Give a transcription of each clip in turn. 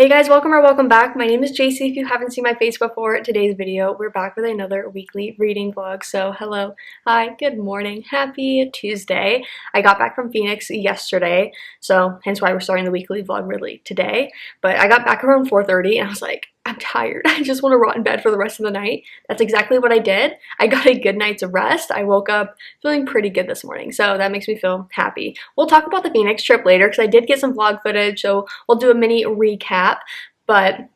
Hey guys, welcome or welcome back. My name is JC. If you haven't seen my face before, today's video, we're back with another weekly reading vlog. So hello, hi, good morning, happy Tuesday. I got back from Phoenix yesterday, so hence why we're starting the weekly vlog really today. But I got back around 4:30 and I was like, I'm tired. I just want to rot in bed for the rest of the night. That's exactly what I did. I got a good night's rest. I woke up feeling pretty good this morning, so that makes me feel happy. We'll talk about the Phoenix trip later because I did get some vlog footage, so we'll do a mini recap. But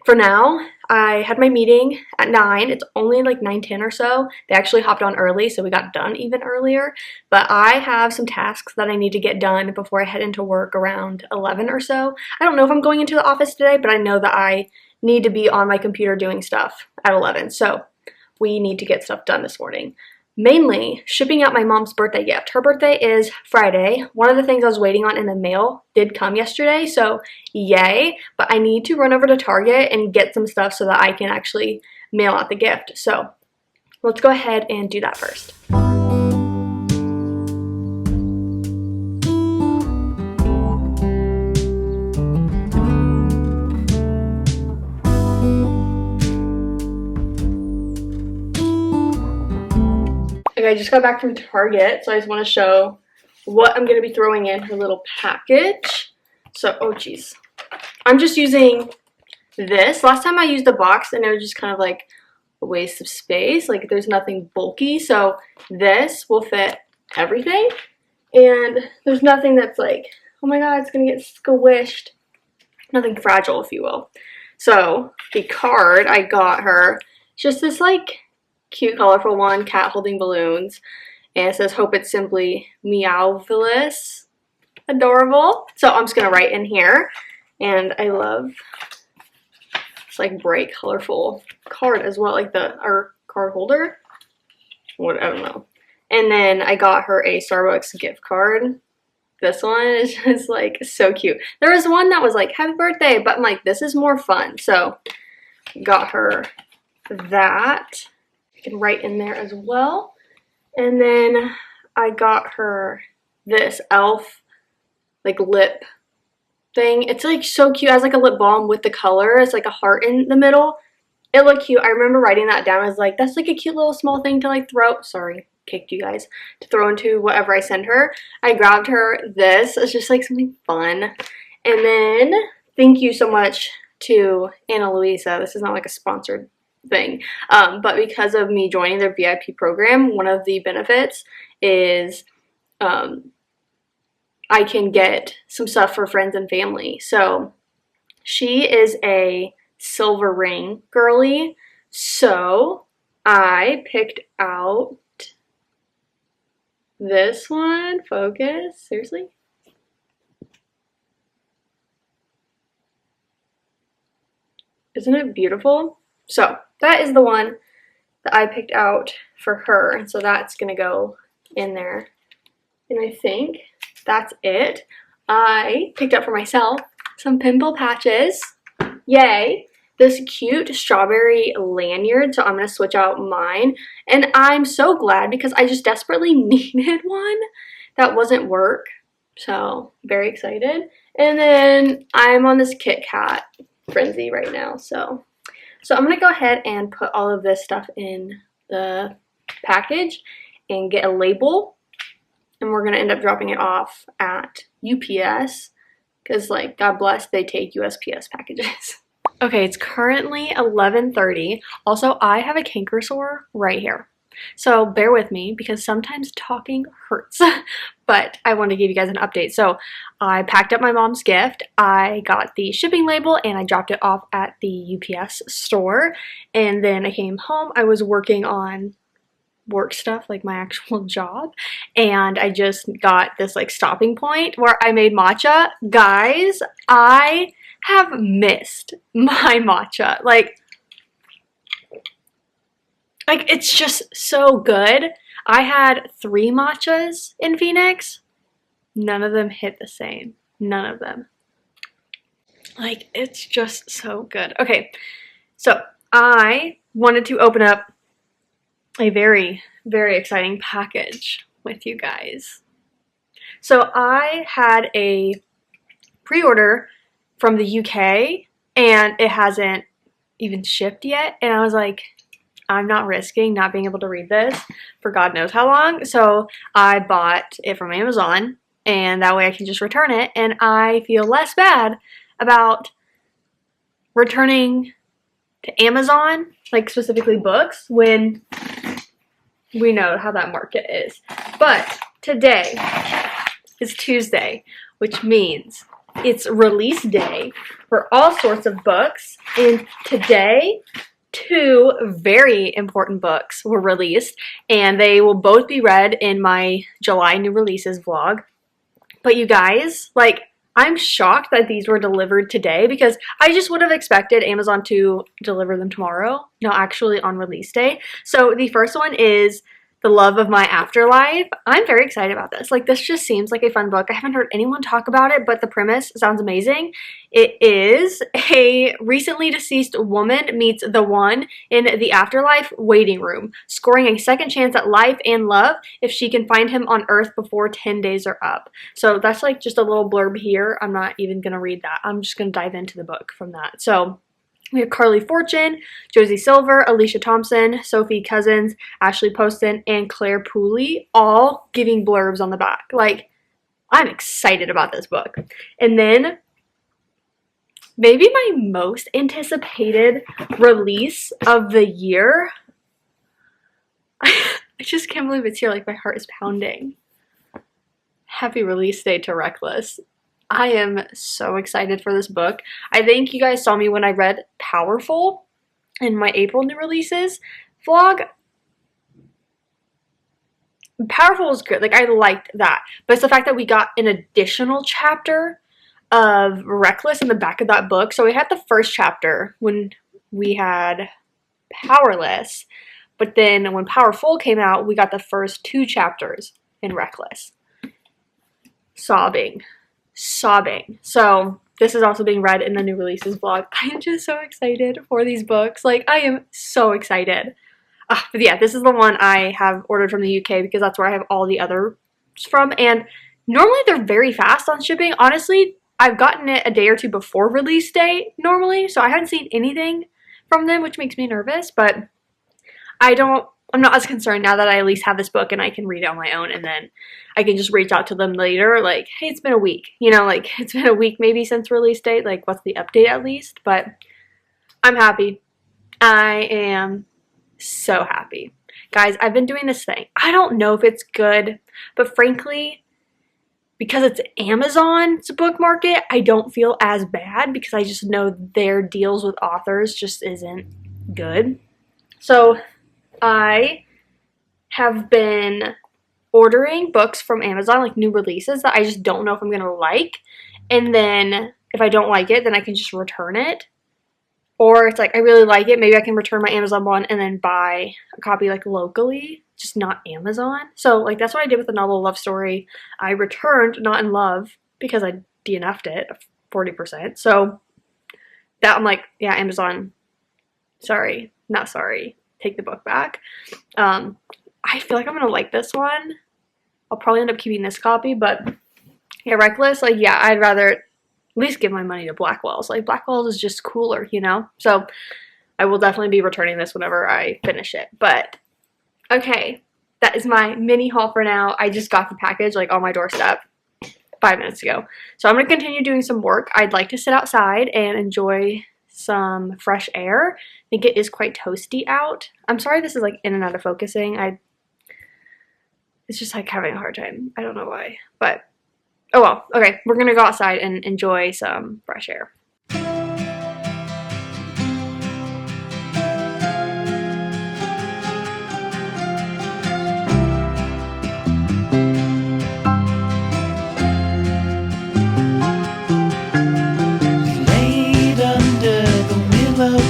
for now, I had my meeting at 9. It's only like 9:10 or so. They actually hopped on early, so we got done even earlier. But I have some tasks that I need to get done before I head into work around 11 or so. I don't know if I'm going into the office today, but I know that I need to be on my computer doing stuff at 11. So we need to get stuff done this morning. Mainly shipping out my mom's birthday gift. Her birthday is Friday. One of the things I was waiting on in the mail did come yesterday, so yay. But I need to run over to Target and get some stuff so that I can actually mail out the gift. So let's go ahead and do that first. Okay, I just got back from Target, so I just want to show what I'm going to be throwing in her little package. So, oh geez. I'm just using this. Last time I used the box and it was just kind of like a waste of space. Like there's nothing bulky, so this will fit everything. And there's nothing that's like, oh my god, it's going to get squished. Nothing fragile, if you will. So, the card I got her, just this like cute colorful one, cat holding balloons, and it says hope it's simply meowvelous. Adorable. So I'm just gonna write in here, and I love it's like bright colorful card as well, like our card holder, what, I don't know. And then I got her a Starbucks gift card. This one is just like so cute. There was one that was like happy birthday, but I'm like, this is more fun, so got her that. I can write in there as well. And then I got her this e.l.f. like lip thing. It's like so cute. It has like a lip balm with the color. It's like a heart in the middle. It looked cute. I remember writing that down. I was like, that's like a cute little small thing to like throw. Sorry, kicked you guys. To throw into whatever I send her. I grabbed her this. It's just like something fun. And then thank you so much to Anna Luisa. This is not like a sponsored thing, but because of me joining their VIP program, one of the benefits is I can get some stuff for friends and family. So she is a silver ring girly, so I picked out this one. Focus, seriously. Isn't it beautiful? So that is the one that I picked out for her, and so that's gonna go in there. And I think that's it. I picked up for myself some pimple patches. Yay! This cute strawberry lanyard, so I'm gonna switch out mine. And I'm so glad because I just desperately needed one that wasn't work. So very excited. And then I'm on this Kit Kat frenzy right now, so I'm going to go ahead and put all of this stuff in the package and get a label, and we're going to end up dropping it off at UPS because, like, God bless, they take USPS packages. Okay, it's currently 11:30. Also, I have a canker sore right here. So bear with me because sometimes talking hurts, but I want to give you guys an update. So I packed up my mom's gift, I got the shipping label, and I dropped it off at the UPS store, and then I came home. I was working on work stuff, like my actual job, and I just got this like stopping point where I made matcha. Guys, I have missed my matcha. Like it's just so good. I had 3 matchas in Phoenix. None of them hit the same. None of them. Like, it's just so good. Okay, so I wanted to open up a very, very exciting package with you guys. So I had a pre-order from the UK and it hasn't even shipped yet. And I was like, I'm not risking not being able to read this for God knows how long. So I bought it from Amazon, and that way I can just return it, and I feel less bad about returning to Amazon, like specifically books, when we know how that market is. But today is Tuesday, which means it's release day for all sorts of books, and today 2 very important books were released, and they will both be read in my July new releases vlog. But you guys, like, I'm shocked that these were delivered today, because I just would have expected Amazon to deliver them tomorrow. No, actually on release day. So the first one is The Love of My Afterlife. I'm very excited about this. Like, this just seems like a fun book. I haven't heard anyone talk about it, but the premise sounds amazing. It is a recently deceased woman meets the one in the afterlife waiting room, scoring a second chance at life and love if she can find him on Earth before 10 days are up. So that's like just a little blurb here. I'm not even going to read that. I'm just going to dive into the book from that. So we have Carly Fortune, Josie Silver, Alicia Thompson, Sophie Cousins, Ashley Poston, and Claire Pooley, all giving blurbs on the back. Like, I'm excited about this book. And then maybe my most anticipated release of the year. I just can't believe it's here. Like, my heart is pounding. Happy release day to Reckless. I am so excited for this book. I think you guys saw me when I read Powerful in my April new releases vlog. Powerful was good. Like, I liked that. But it's the fact that we got an additional chapter of Reckless in the back of that book. So we had the first chapter when we had Powerless. But then when Powerful came out, we got the first 2 chapters in Reckless. Sobbing. So this is also being read in the new releases vlog. I am just so excited for these books. Like, I am so excited. But yeah, this is the one I have ordered from the UK, because that's where I have all the others from. And normally they're very fast on shipping. Honestly, I've gotten it a day or 2 before release date normally. So I haven't seen anything from them, which makes me nervous. But I'm not as concerned now that I at least have this book and I can read it on my own, and then I can just reach out to them later, like, hey, it's been a week. You know, like, it's been a week maybe since release date. Like, what's the update at least? But I'm happy. I am so happy. Guys, I've been doing this thing. I don't know if it's good, but frankly, because it's Amazon's book market, I don't feel as bad, because I just know their deals with authors just isn't good. So I have been ordering books from Amazon, like new releases, that I just don't know if I'm going to like. And then if I don't like it, then I can just return it. Or it's like, I really like it, maybe I can return my Amazon one and then buy a copy like locally, just not Amazon. So like, that's what I did with the novel Love Story. I returned Not in Love because I DNF'd it 40%. So that, I'm like, yeah, Amazon, sorry, not sorry. Take the book back. I feel like I'm gonna like this one. I'll probably end up keeping this copy, but yeah, Reckless, like, yeah, I'd rather at least give my money to Blackwell's. Like, Blackwell's is just cooler, you know? So I will definitely be returning this whenever I finish it. But okay, that is my mini haul for now. I just got the package like on my doorstep 5 minutes ago. So I'm gonna continue doing some work. I'd like to sit outside and enjoy some fresh air. I think it is quite toasty out. I'm sorry this is like in and out of focusing. It's just like having a hard time. I don't know why, but oh well. Okay, we're gonna go outside and enjoy some fresh air.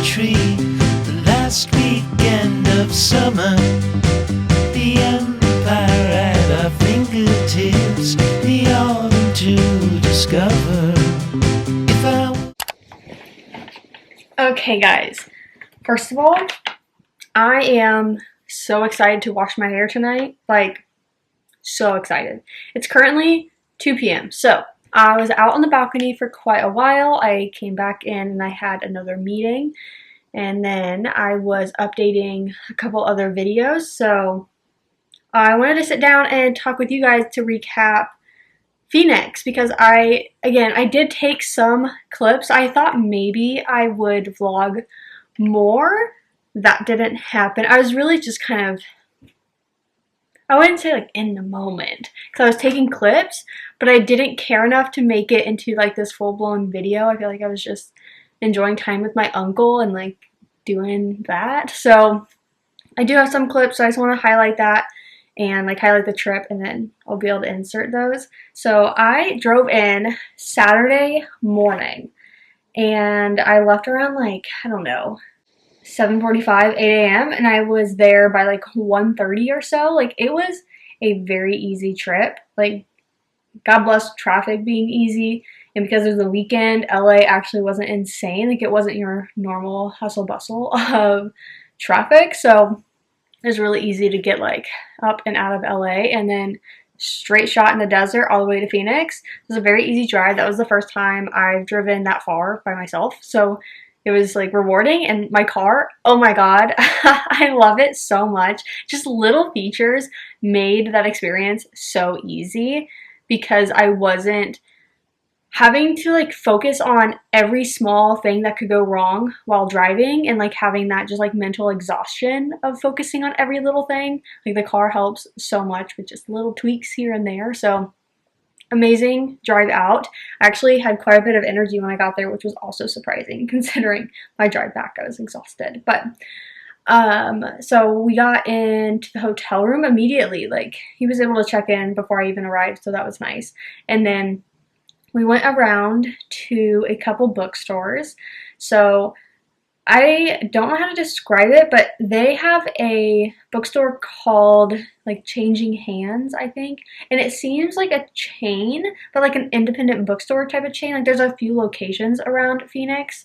Tree, the last weekend of summer, the empire at our fingertips, the autumn to discover. Okay guys, first of all, I am so excited to wash my hair tonight. Like, so excited. It's currently 2 p.m. So I was out on the balcony for quite a while. I came back in and I had another meeting, and then I was updating a couple other videos. So I wanted to sit down and talk with you guys to recap Phoenix, because I did take some clips. I thought maybe I would vlog more. That didn't happen. I was really just kind of, I wouldn't say like in the moment, because I was taking clips, but I didn't care enough to make it into like this full-blown video. I feel like I was just enjoying time with my uncle and like doing that. So I do have some clips, so I just want to highlight that and like highlight the trip, and then I'll be able to insert those. So I drove in Saturday morning, and I left around like, I don't know, 7:45, 8 a.m. and I was there by like 1:30 or so. Like, it was a very easy trip. Like, God bless traffic being easy, and because it was the weekend, LA actually wasn't insane. Like, it wasn't your normal hustle bustle of traffic, so it was really easy to get like up and out of LA, and then straight shot in the desert all the way to Phoenix. It was a very easy drive. That was the first time I've driven that far by myself, so it was like rewarding. And my car, oh my god, I love it so much. Just little features made that experience so easy, because I wasn't having to like focus on every small thing that could go wrong while driving, and like having that just like mental exhaustion of focusing on every little thing. Like, the car helps so much with just little tweaks here and there. So amazing drive out. I actually had quite a bit of energy when I got there, which was also surprising considering my drive back. I was exhausted. But so we got into the hotel room immediately. Like, he was able to check in before I even arrived, so that was nice. And then we went around to a couple bookstores. So I don't know how to describe it, but they have a bookstore called like Changing Hands, I think. And it seems like a chain, but like an independent bookstore type of chain. Like, there's a few locations around Phoenix,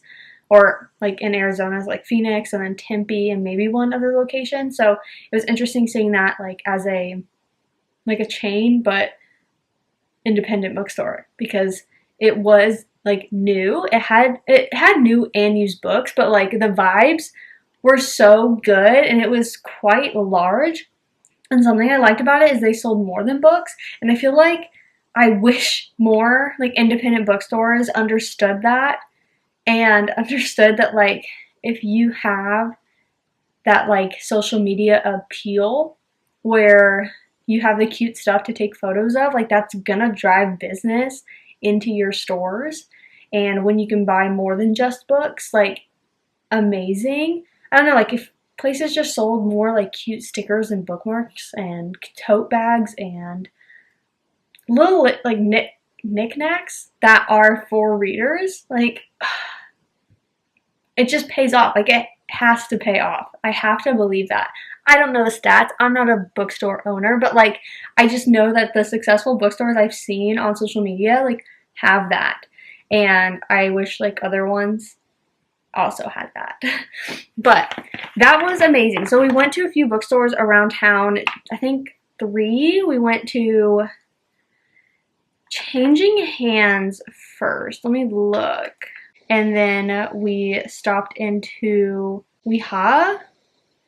or like in Arizona, like Phoenix and then Tempe and maybe one other location. So it was interesting seeing that like as a chain, but independent bookstore, because it was like new. It had new and used books, but like the vibes were so good, and it was quite large. And something I liked about it is they sold more than books, and I feel like I wish more like independent bookstores understood that, and understood that like if you have that like social media appeal where you have the cute stuff to take photos of, like, that's gonna drive business into your stores. And when you can buy more than just books, like, amazing. I don't know, like, if places just sold more like cute stickers and bookmarks and tote bags and little like knickknacks that are for readers, like, it just pays off. Like, it has to pay off. I have to believe that. I don't know the stats. I'm not a bookstore owner, but like, I just know that the successful bookstores I've seen on social media like have that, and I wish like other ones also had that. But that was amazing. So we went to a few bookstores around town. I think 3. We went to Changing Hands first. Let me look. And then we stopped into Weha.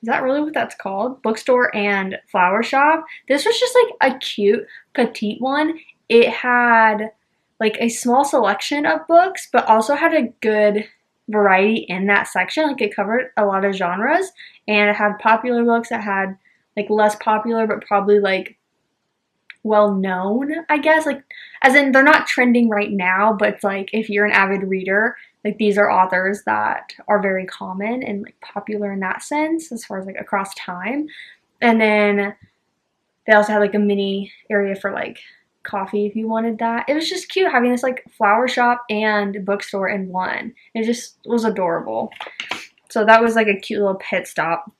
Is that really what that's called? Bookstore and flower shop. This was just like a cute petite one. It had like a small selection of books, but also had a good variety in that section. Like, it covered a lot of genres, and it had popular books. It had like less popular, but probably like well known, I guess. Like, as in, they're not trending right now, but it's like if you're an avid reader, like, these are authors that are very common and like popular in that sense, as far as like across time. And then they also had like a mini area for like coffee if you wanted that. It was just cute having this like flower shop and bookstore in one. It just was adorable. So that was like a cute little pit stop.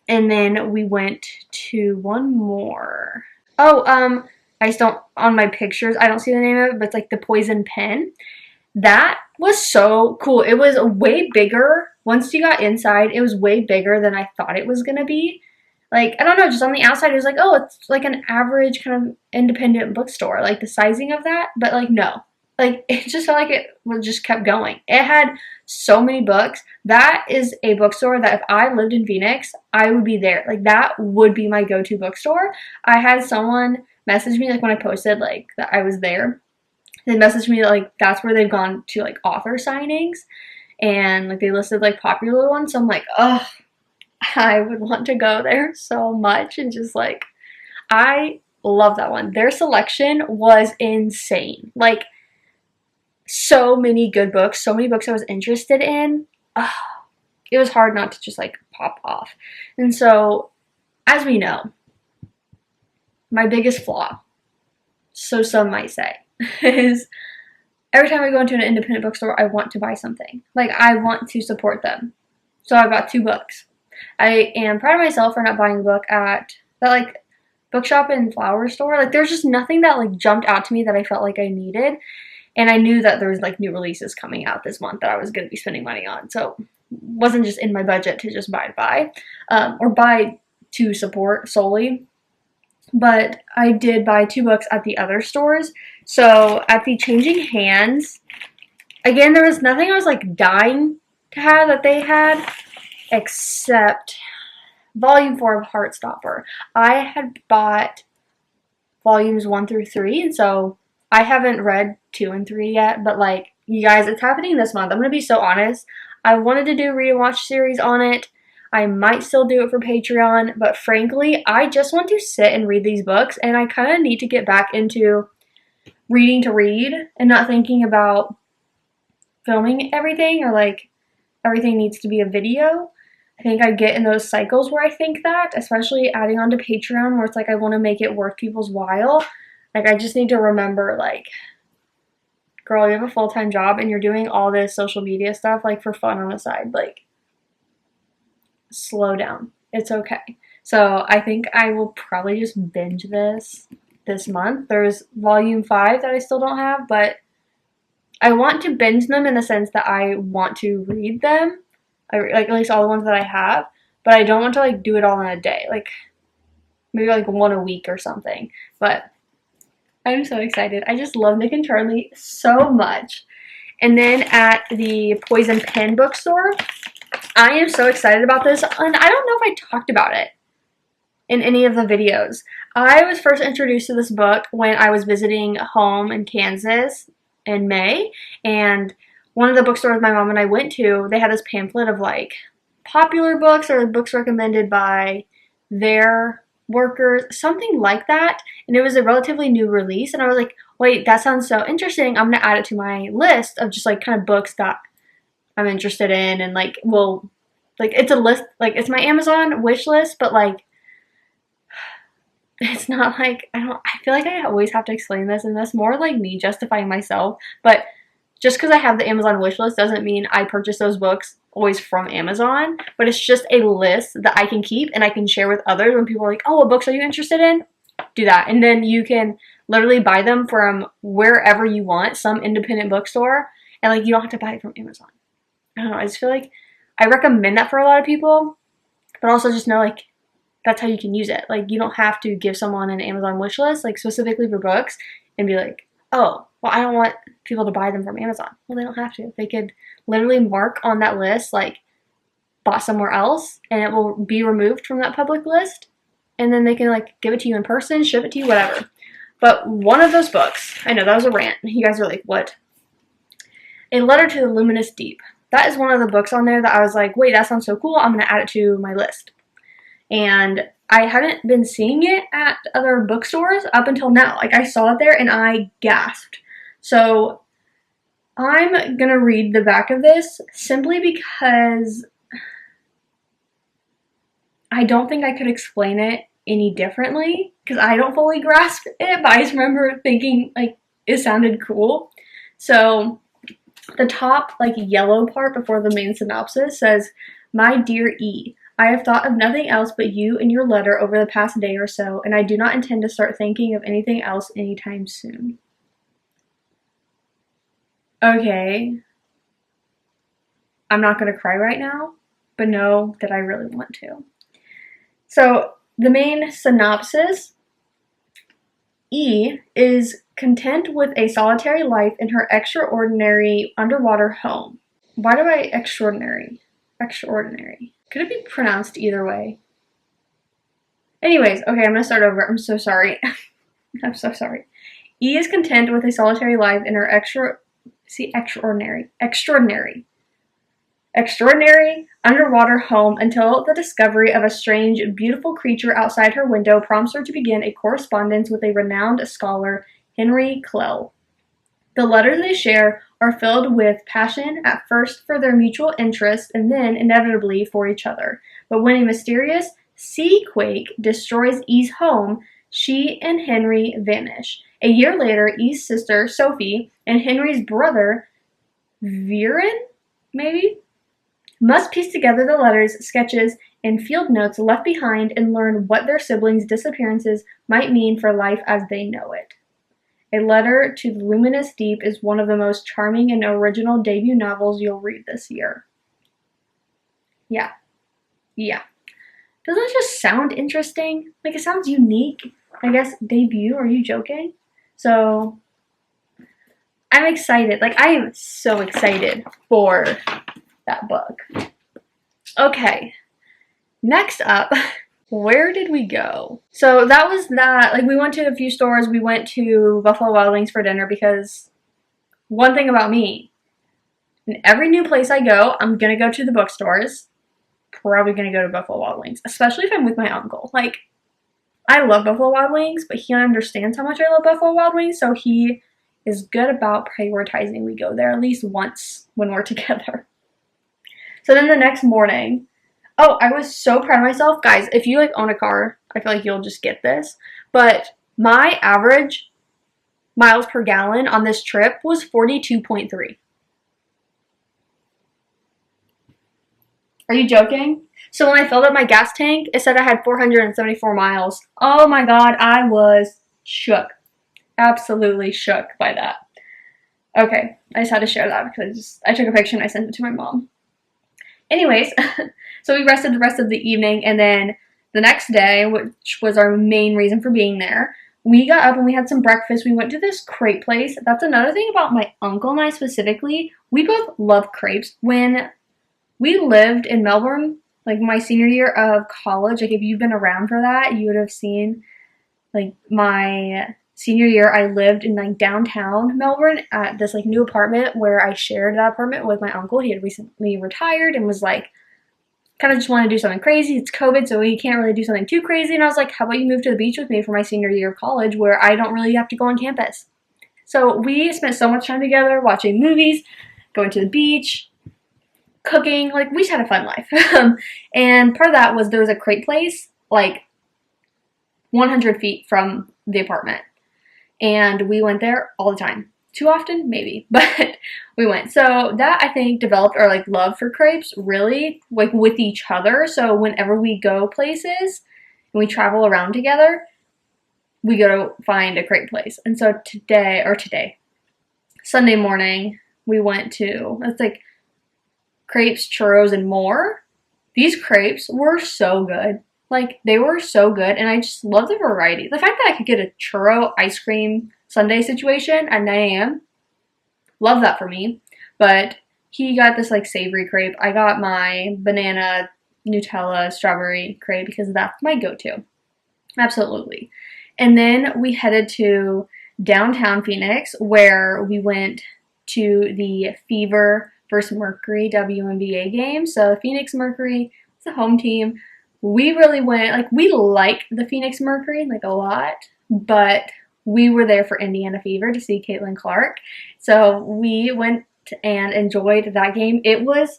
And then we went to one more. Oh, I just don't, on my pictures, I don't see the name of it, but it's like the Poison Pen. That was so cool. It was way bigger. Once you got inside, it was way bigger than I thought it was gonna be. Like, I don't know, just on the outside, it was like, oh, it's like an average kind of independent bookstore, like the sizing of that. But like, no. Like, it just felt like it was just kept going. It had so many books. That is a bookstore that if I lived in Phoenix, I would be there. Like, that would be my go-to bookstore. I had someone message me, like, when I posted, like, that I was there. They messaged me, like, that's where they've gone to, like, author signings. And, like, they listed, like, popular ones. So I'm like, oh, I would want to go there so much. And just, like, I love that one. Their selection was insane. Like, so many good books, so many books I was interested in. It was hard not to just like pop off. And so, as we know, my biggest flaw, so some might say, is every time I go into an independent bookstore, I want to buy something. Like, I want to support them. So I bought 2 books. I am proud of myself for not buying a book at that like bookshop and flower store. Like, there's just nothing that like jumped out to me that I felt like I needed. And I knew that there was like new releases coming out this month that I was going to be spending money on. So it wasn't just in my budget to just buy or buy to support solely. But I did buy 2 books at the other stores. So at the Changing Hands, again, there was nothing I was like dying to have that they had except Volume 4 of Heartstopper. I had bought volumes 1 through 3, and so I haven't read 2 and 3 yet, but like, you guys, it's happening this month. I'm going to be so honest. I wanted to do a read and watch series on it. I might still do it for Patreon, but frankly, I just want to sit and read these books, and I kind of need to get back into reading to read and not thinking about filming everything or like everything needs to be a video. I think I get in those cycles where I think that, especially adding on to Patreon where it's like I want to make it worth people's while. Like, I just need to remember, like, girl, you have a full-time job and you're doing all this social media stuff, like, for fun on the side. Like, slow down. It's okay. So I think I will probably just binge this month. There's volume 5 that I still don't have, but I want to binge them in the sense that I want to read them. Like, at least all the ones that I have. But I don't want to, like, do it all in a day. Like, maybe, like, 1 a week or something. But I'm so excited. I just love Nick and Charlie so much. And then at the Poison Pen bookstore, I am so excited about this. And I don't know if I talked about it in any of the videos. I was first introduced to this book when I was visiting home in Kansas in May. And one of the bookstores my mom and I went to, they had this pamphlet of like popular books or books recommended by their workers, something like that. And it was a relatively new release, and I was like, wait, that sounds so interesting. I'm gonna add it to my list of just like kind of books that I'm interested in, and like, well, like, it's a list, like, it's my Amazon wish list, but like, it's not like, I feel like I always have to explain this, and that's more like me justifying myself. But just because I have the Amazon wish list doesn't mean I purchase those books always from Amazon, but it's just a list that I can keep and I can share with others when people are like, oh, what books are you interested in? Do that. And then you can literally buy them from wherever you want, some independent bookstore, and like, you don't have to buy it from Amazon. I don't know, I just feel like I recommend that for a lot of people, but also just know, like, that's how you can use it. Like, you don't have to give someone an Amazon wish list, like, specifically for books, and be like, oh, well, I don't want people to buy them from Amazon. Well, they don't have to. They could literally mark on that list, like, bought somewhere else, and it will be removed from that public list, and then they can, like, give it to you in person, ship it to you, whatever. But one of those books, I know that was a rant. You guys are like, what? A Letter to the Luminous Deep. That is one of the books on there that I was like, wait, that sounds so cool. I'm going to add it to my list. And I haven't been seeing it at other bookstores up until now. Like, I saw it there and I gasped. So I'm going to read the back of this simply because I don't think I could explain it any differently, because I don't fully grasp it, but I just remember thinking, like, it sounded cool. So the top, like, yellow part before the main synopsis says, "My dear E, I have thought of nothing else but you and your letter over the past day or so, and I do not intend to start thinking of anything else anytime soon." Okay. I'm not going to cry right now, but know that I really want to. So the main synopsis: E is content with a solitary life in her extraordinary underwater home. Why do I extraordinary? Extraordinary. Could it be pronounced either way? Anyways, okay, I'm gonna start over. I'm so sorry. I'm so sorry. E is content with a solitary life in her extraordinary underwater home until the discovery of a strange, beautiful creature outside her window prompts her to begin a correspondence with a renowned scholar, Henry Clell. The letters they share are filled with passion, at first for their mutual interest and then, inevitably, for each other. But when a mysterious sea quake destroys E's home, she and Henry vanish. A year later, E's sister, Sophie, and Henry's brother, Viren, maybe, must piece together the letters, sketches, and field notes left behind and learn what their siblings' disappearances might mean for life as they know it. A Letter to the Luminous Deep is one of the most charming and original debut novels you'll read this year. Yeah. Doesn't it just sound interesting? Like, it sounds unique. I guess debut, are you joking? So, I'm excited. Like, I am so excited for that book. Okay. Next up, where did we go? So that was that. Like, we went to a few stores. We went to Buffalo Wild Wings for dinner because one thing about me, in every new place I go, I'm gonna go to the bookstores. Probably gonna go to Buffalo Wild Wings, especially if I'm with my uncle. Like, I love Buffalo Wild Wings, but he understands how much I love Buffalo Wild Wings, so he is good about prioritizing we go there at least once when we're together. So then the next morning, oh, I was so proud of myself. Guys, if you like own a car, I feel like you'll just get this. But my average miles per gallon on this trip was 42.3. Are you joking? So when I filled up my gas tank, it said I had 474 miles. Oh my god, I was shook. Absolutely shook by that. Okay, I just had to share that because I took a picture and I sent it to my mom. Anyways, so we rested the rest of the evening, and then the next day, which was our main reason for being there, we got up and we had some breakfast. We went to this crepe place. That's another thing about my uncle and I specifically. We both love crepes. When we lived in Melbourne, like my senior year of college, like if you've been around for that, you would have seen, like, my senior year, I lived in like downtown Melbourne at this like new apartment where I shared that apartment with my uncle. He had recently retired and was like, kind of just want to do something crazy. It's COVID, so he can't really do something too crazy. And I was like, how about you move to the beach with me for my senior year of college where I don't really have to go on campus? So we spent so much time together watching movies, going to the beach, cooking. Like, we just had a fun life. And part of that was there was a crepe place like 100 feet from the apartment. And we went there all the time. Too often? Maybe. But we went. So that, I think, developed our, like, love for crepes, really, like, with each other. So whenever we go places and we travel around together, we go to find a crepe place. And so Sunday morning, we went to, it's like crepes, churros, and more. These crepes were so good. Like, they were so good, and I just love the variety. The fact that I could get a churro ice cream sundae situation at 9 a.m., love that for me. But he got this, like, savory crepe. I got my banana, Nutella, strawberry crepe because that's my go-to. Absolutely. And then we headed to downtown Phoenix, where we went to the Fever vs. Mercury WNBA game. So Phoenix Mercury is the home team. We really went, like, we like the Phoenix Mercury, like, a lot, but we were there for Indiana Fever to see Caitlin Clark. So we went and enjoyed that game. It was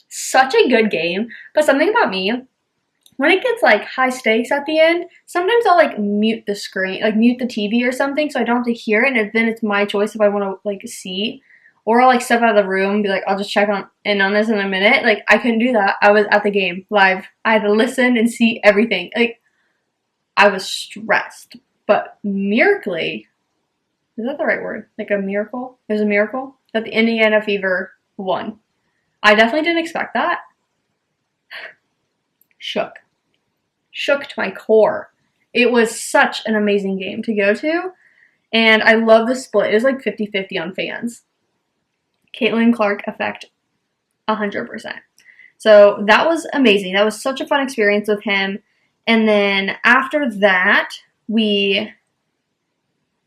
such a good game, but something about me, when it gets, like, high stakes at the end, sometimes I'll, like, mute the screen, like, mute the TV or something so I don't have to hear it, and then it's my choice if I want to, like, see. Or I'll, like, step out of the room and be like, I'll just check in on this in a minute. Like, I couldn't do that. I was at the game live. I had to listen and see everything. Like, I was stressed. But miraculously, is that the right word? Like, a miracle? It was a miracle that the Indiana Fever won. I definitely didn't expect that. Shook. shook to my core. It was such an amazing game to go to, and I love the split. It was like 50-50 on fans. Caitlin Clark effect, 100%. So that was amazing. That was such a fun experience with him. And then after that, I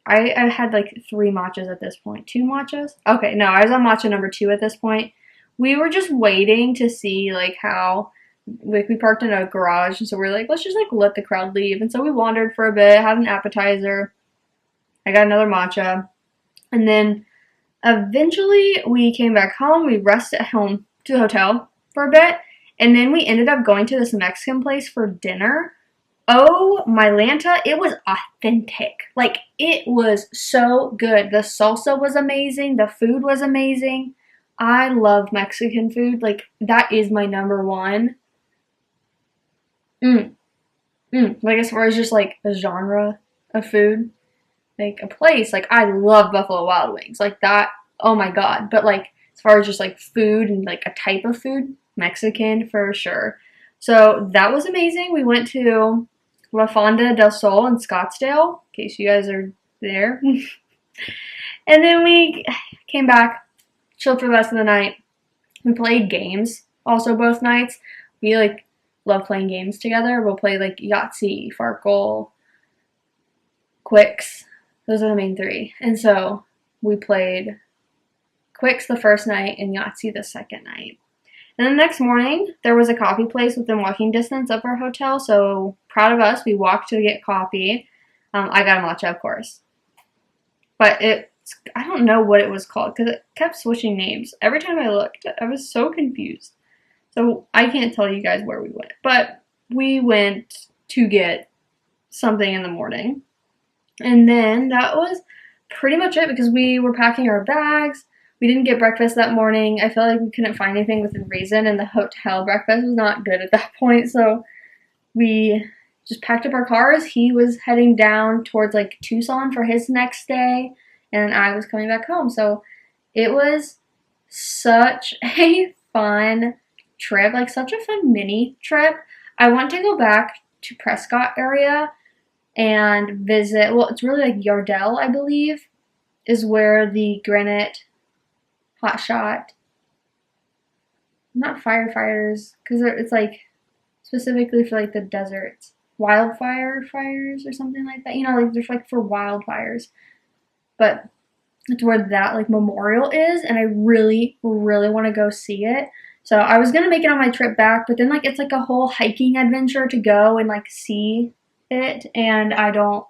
had like 3 matchas at this point. 2 matchas? Okay, no, I was on matcha number 2 at this point. We were just waiting to see like how, like we parked in a garage, and so we're like, let's just like let the crowd leave. And so we wandered for a bit, had an appetizer. I got another matcha. And then eventually we came back home. We rested at home to the hotel for a bit. And then we ended up going to this Mexican place for dinner. Oh, my Lanta, it was authentic. Like, it was so good. The salsa was amazing. The food was amazing. I love Mexican food. Like, that is my number one. Like, as far as just, like, a genre of food, like, a place, like, I love Buffalo Wild Wings. Like, that, oh my god. But, like, as far as just, like, food and, like, a type of food, Mexican for sure. So, that was amazing. We went to La Fonda del Sol in Scottsdale, in case you guys are there. And then we came back, chilled for the rest of the night. We played games also both nights. We, like, love playing games together. We'll play, like, Yahtzee, Farkle, Quicks. Those are the main 3. And so we played Quicks the first night and Yahtzee the second night. And the next morning, there was a coffee place within walking distance of our hotel, so proud of us. We walked to get coffee. I got a matcha, of course. But I don't know what it was called, because it kept switching names. Every time I looked, I was so confused. So I can't tell you guys where we went. But we went to get something in the morning. And then that was pretty much it, because we were packing our bags. We didn't get breakfast that morning. I felt like we couldn't find anything within reason, and the hotel breakfast was not good at that point. So we just packed up our cars. He was heading down towards like Tucson for his next day, and I was coming back home. So it was such a fun trip, like such a fun mini trip. I want to go back to Prescott area and visit, well, it's really like Yardell, I believe, is where the Granite Hotshot, not firefighters, because it's like specifically for like the deserts, wildfire fires or something like that. You know, like there's like for wildfires, but it's where that like memorial is, and I really, really want to go see it. So I was gonna make it on my trip back, but then like it's like a whole hiking adventure to go and like see it, and I don't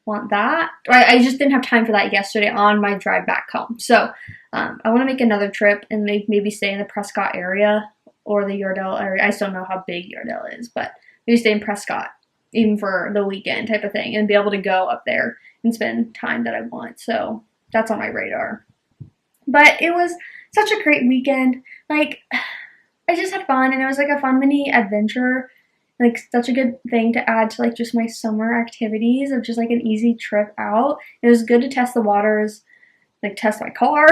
want that. I just didn't have time for that yesterday on my drive back home. So I want to make another trip and maybe stay in the Prescott area or the Yardell area. I still don't know how big Yardell is, but maybe stay in Prescott even for the weekend type of thing and be able to go up there and spend time that I want. So that's on my radar. But it was such a great weekend. Like, I just had fun, and it was like a fun mini adventure. Like, such a good thing to add to like just my summer activities of just like an easy trip out. It was good to test the waters, like test my car,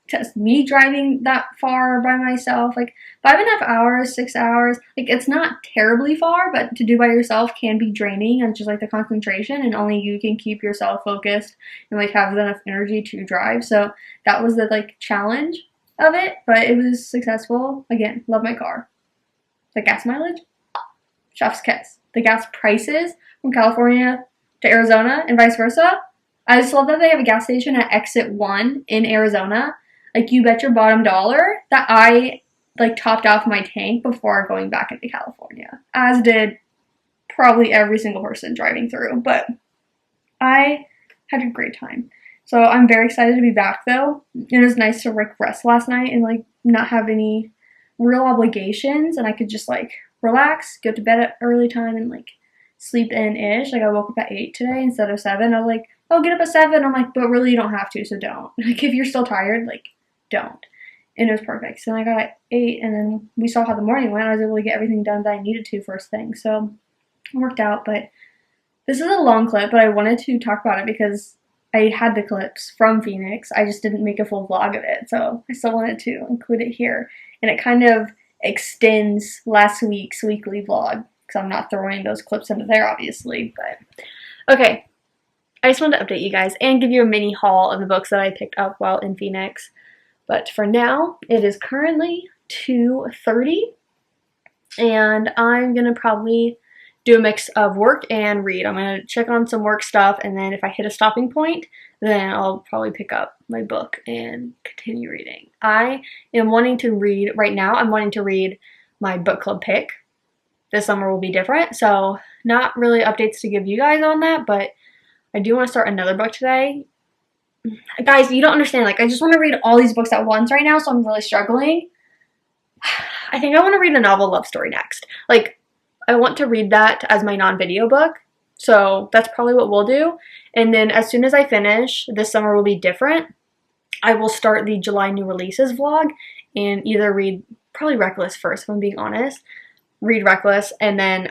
test me driving that far by myself. Like 5.5 hours, 6 hours, like it's not terribly far, but to do by yourself can be draining, and just like the concentration, and only you can keep yourself focused and like have enough energy to drive. So that was the like challenge of it, but it was successful. Again, love my car. The gas mileage, chef's kiss. The gas prices from California to Arizona and vice versa. I just love that they have a gas station at exit 1 in Arizona. Like, you bet your bottom dollar that I like topped off my tank before going back into California, as did probably every single person driving through. But I had a great time. So I'm very excited to be back, though. It was nice to like rest last night and like not have any real obligations, and I could just like relax, go to bed at early time, and like sleep in-ish. Like, I woke up at 8 today instead of 7. I was like, oh, get up at 7. I'm like, but really you don't have to, so don't. Like, if you're still tired, like, don't. And it was perfect. So I got at 8, and then we saw how the morning went. I was able to get everything done that I needed to first thing. So it worked out. But this is a long clip, but I wanted to talk about it because I had the clips from Phoenix. I just didn't make a full vlog of it. So I still wanted to include it here. And it kind of extends last week's weekly vlog. because I'm not throwing those clips into there, obviously. But okay, I just wanted to update you guys and give you a mini haul of the books that I picked up while in Phoenix. But for now, it is currently 2:30, and I'm gonna probably do a mix of work and read. I'm gonna check on some work stuff, and then if I hit a stopping point, then I'll probably pick up my book and continue reading. I am wanting to read, right now, I'm wanting to read my book club pick. This summer will be different, so not really updates to give you guys on that, but I do want to start another book today. Guys, you don't understand, like, I just want to read all these books at once right now, so I'm really struggling. I think I want to read a novel love story next. Like, I want to read that as my non-video book, so that's probably what we'll do. And then as soon as I finish, this summer will be different. I will start the July new releases vlog and either read, probably Reckless first, if I'm being honest. Read Reckless, and then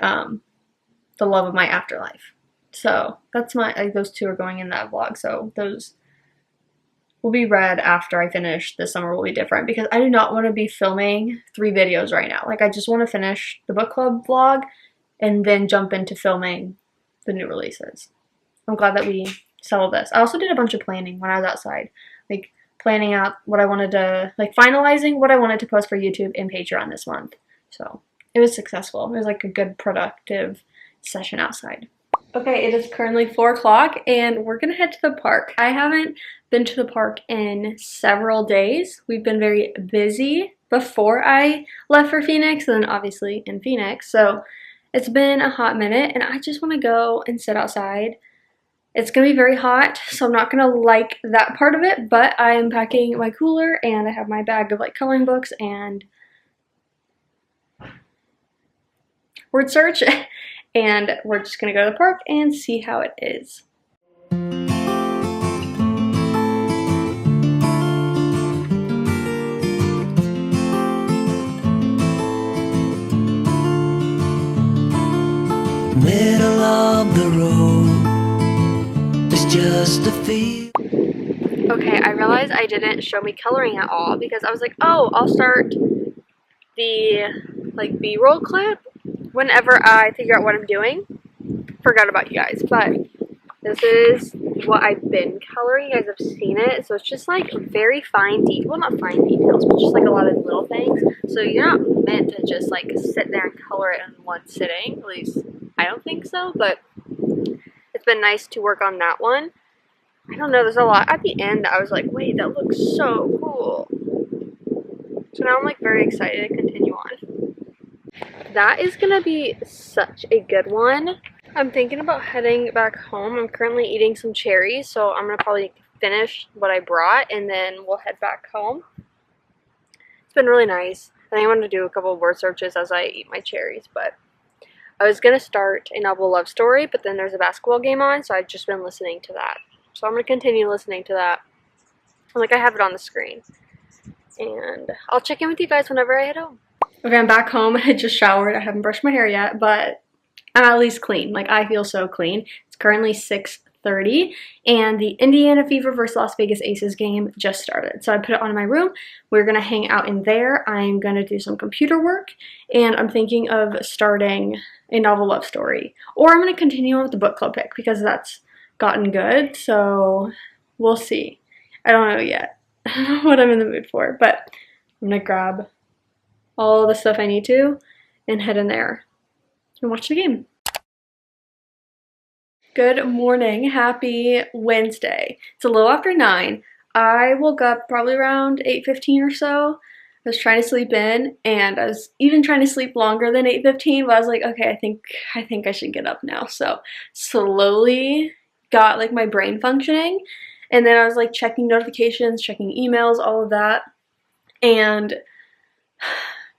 The Love of My Afterlife. So that's my, like, those two are going in that vlog, so those will be read after I finish. This summer will be different because I do not want to be filming 3 videos right now. Like, I just want to finish the book club vlog and then jump into filming the new releases. I'm glad that we settled this. I also did a bunch of planning when I was outside, like planning out what I wanted to, like finalizing what I wanted to post for YouTube and Patreon this month. So it was successful. It was like a good productive session outside. Okay, it is currently 4 o'clock and we're gonna head to the park. I haven't been to the park in several days. We've been very busy before I left for Phoenix and then obviously in Phoenix. So it's been a hot minute and I just want to go and sit outside. It's gonna be very hot, so I'm not gonna like that part of it, but I am packing my cooler and I have my bag of like coloring books and word search. And we're just gonna go to the park and see how it is. Middle of the road, there's just a field. Okay, I realized I didn't show me coloring at all because I was like, oh, I'll start the like B-roll clip whenever I figure out what I'm doing. Forgot about you guys, but this is what I've been coloring. You guys have seen it, so it's just like very fine detail, well, not fine details, but just like a lot of little things. So you're not meant to just like sit there and color it in one sitting, at least I don't think so, but it's been nice to work on that one. I don't know, there's a lot at the end that I was like, wait, that looks so cool. So now I'm like very excited to continue on. That is gonna be such a good one. I'm thinking about heading back home. I'm currently eating some cherries, so I'm gonna probably finish what I brought and then we'll head back home. It's been really nice. I think I'm gonna do a couple of word searches as I eat my cherries, but I was gonna start a novel love story, but then there's a basketball game on, so I've just been listening to that. So I'm gonna continue listening to that. Like, I have it on the screen. And I'll check in with you guys whenever I head home. Okay, I'm back home. I just showered. I haven't brushed my hair yet, but I'm at least clean. Like, I feel so clean. It's currently 6:30, and the Indiana Fever versus Las Vegas Aces game just started. So I put it on in my room. We're gonna hang out in there. I'm gonna do some computer work, and I'm thinking of starting a novel love story. Or I'm gonna continue on with the book club pick because that's gotten good, so we'll see. I don't know yet. I don't know what I'm in the mood for, but I'm gonna grab all the stuff I need to and head in there and watch the game. Good morning, happy Wednesday. It's a little after 9. I woke up probably around 8:15 or so. I was trying to sleep in, and I was even trying to sleep longer than 8:15, but I was like, okay, I think I should get up now. So slowly got like my brain functioning, and then I was like checking notifications, checking emails, all of that, and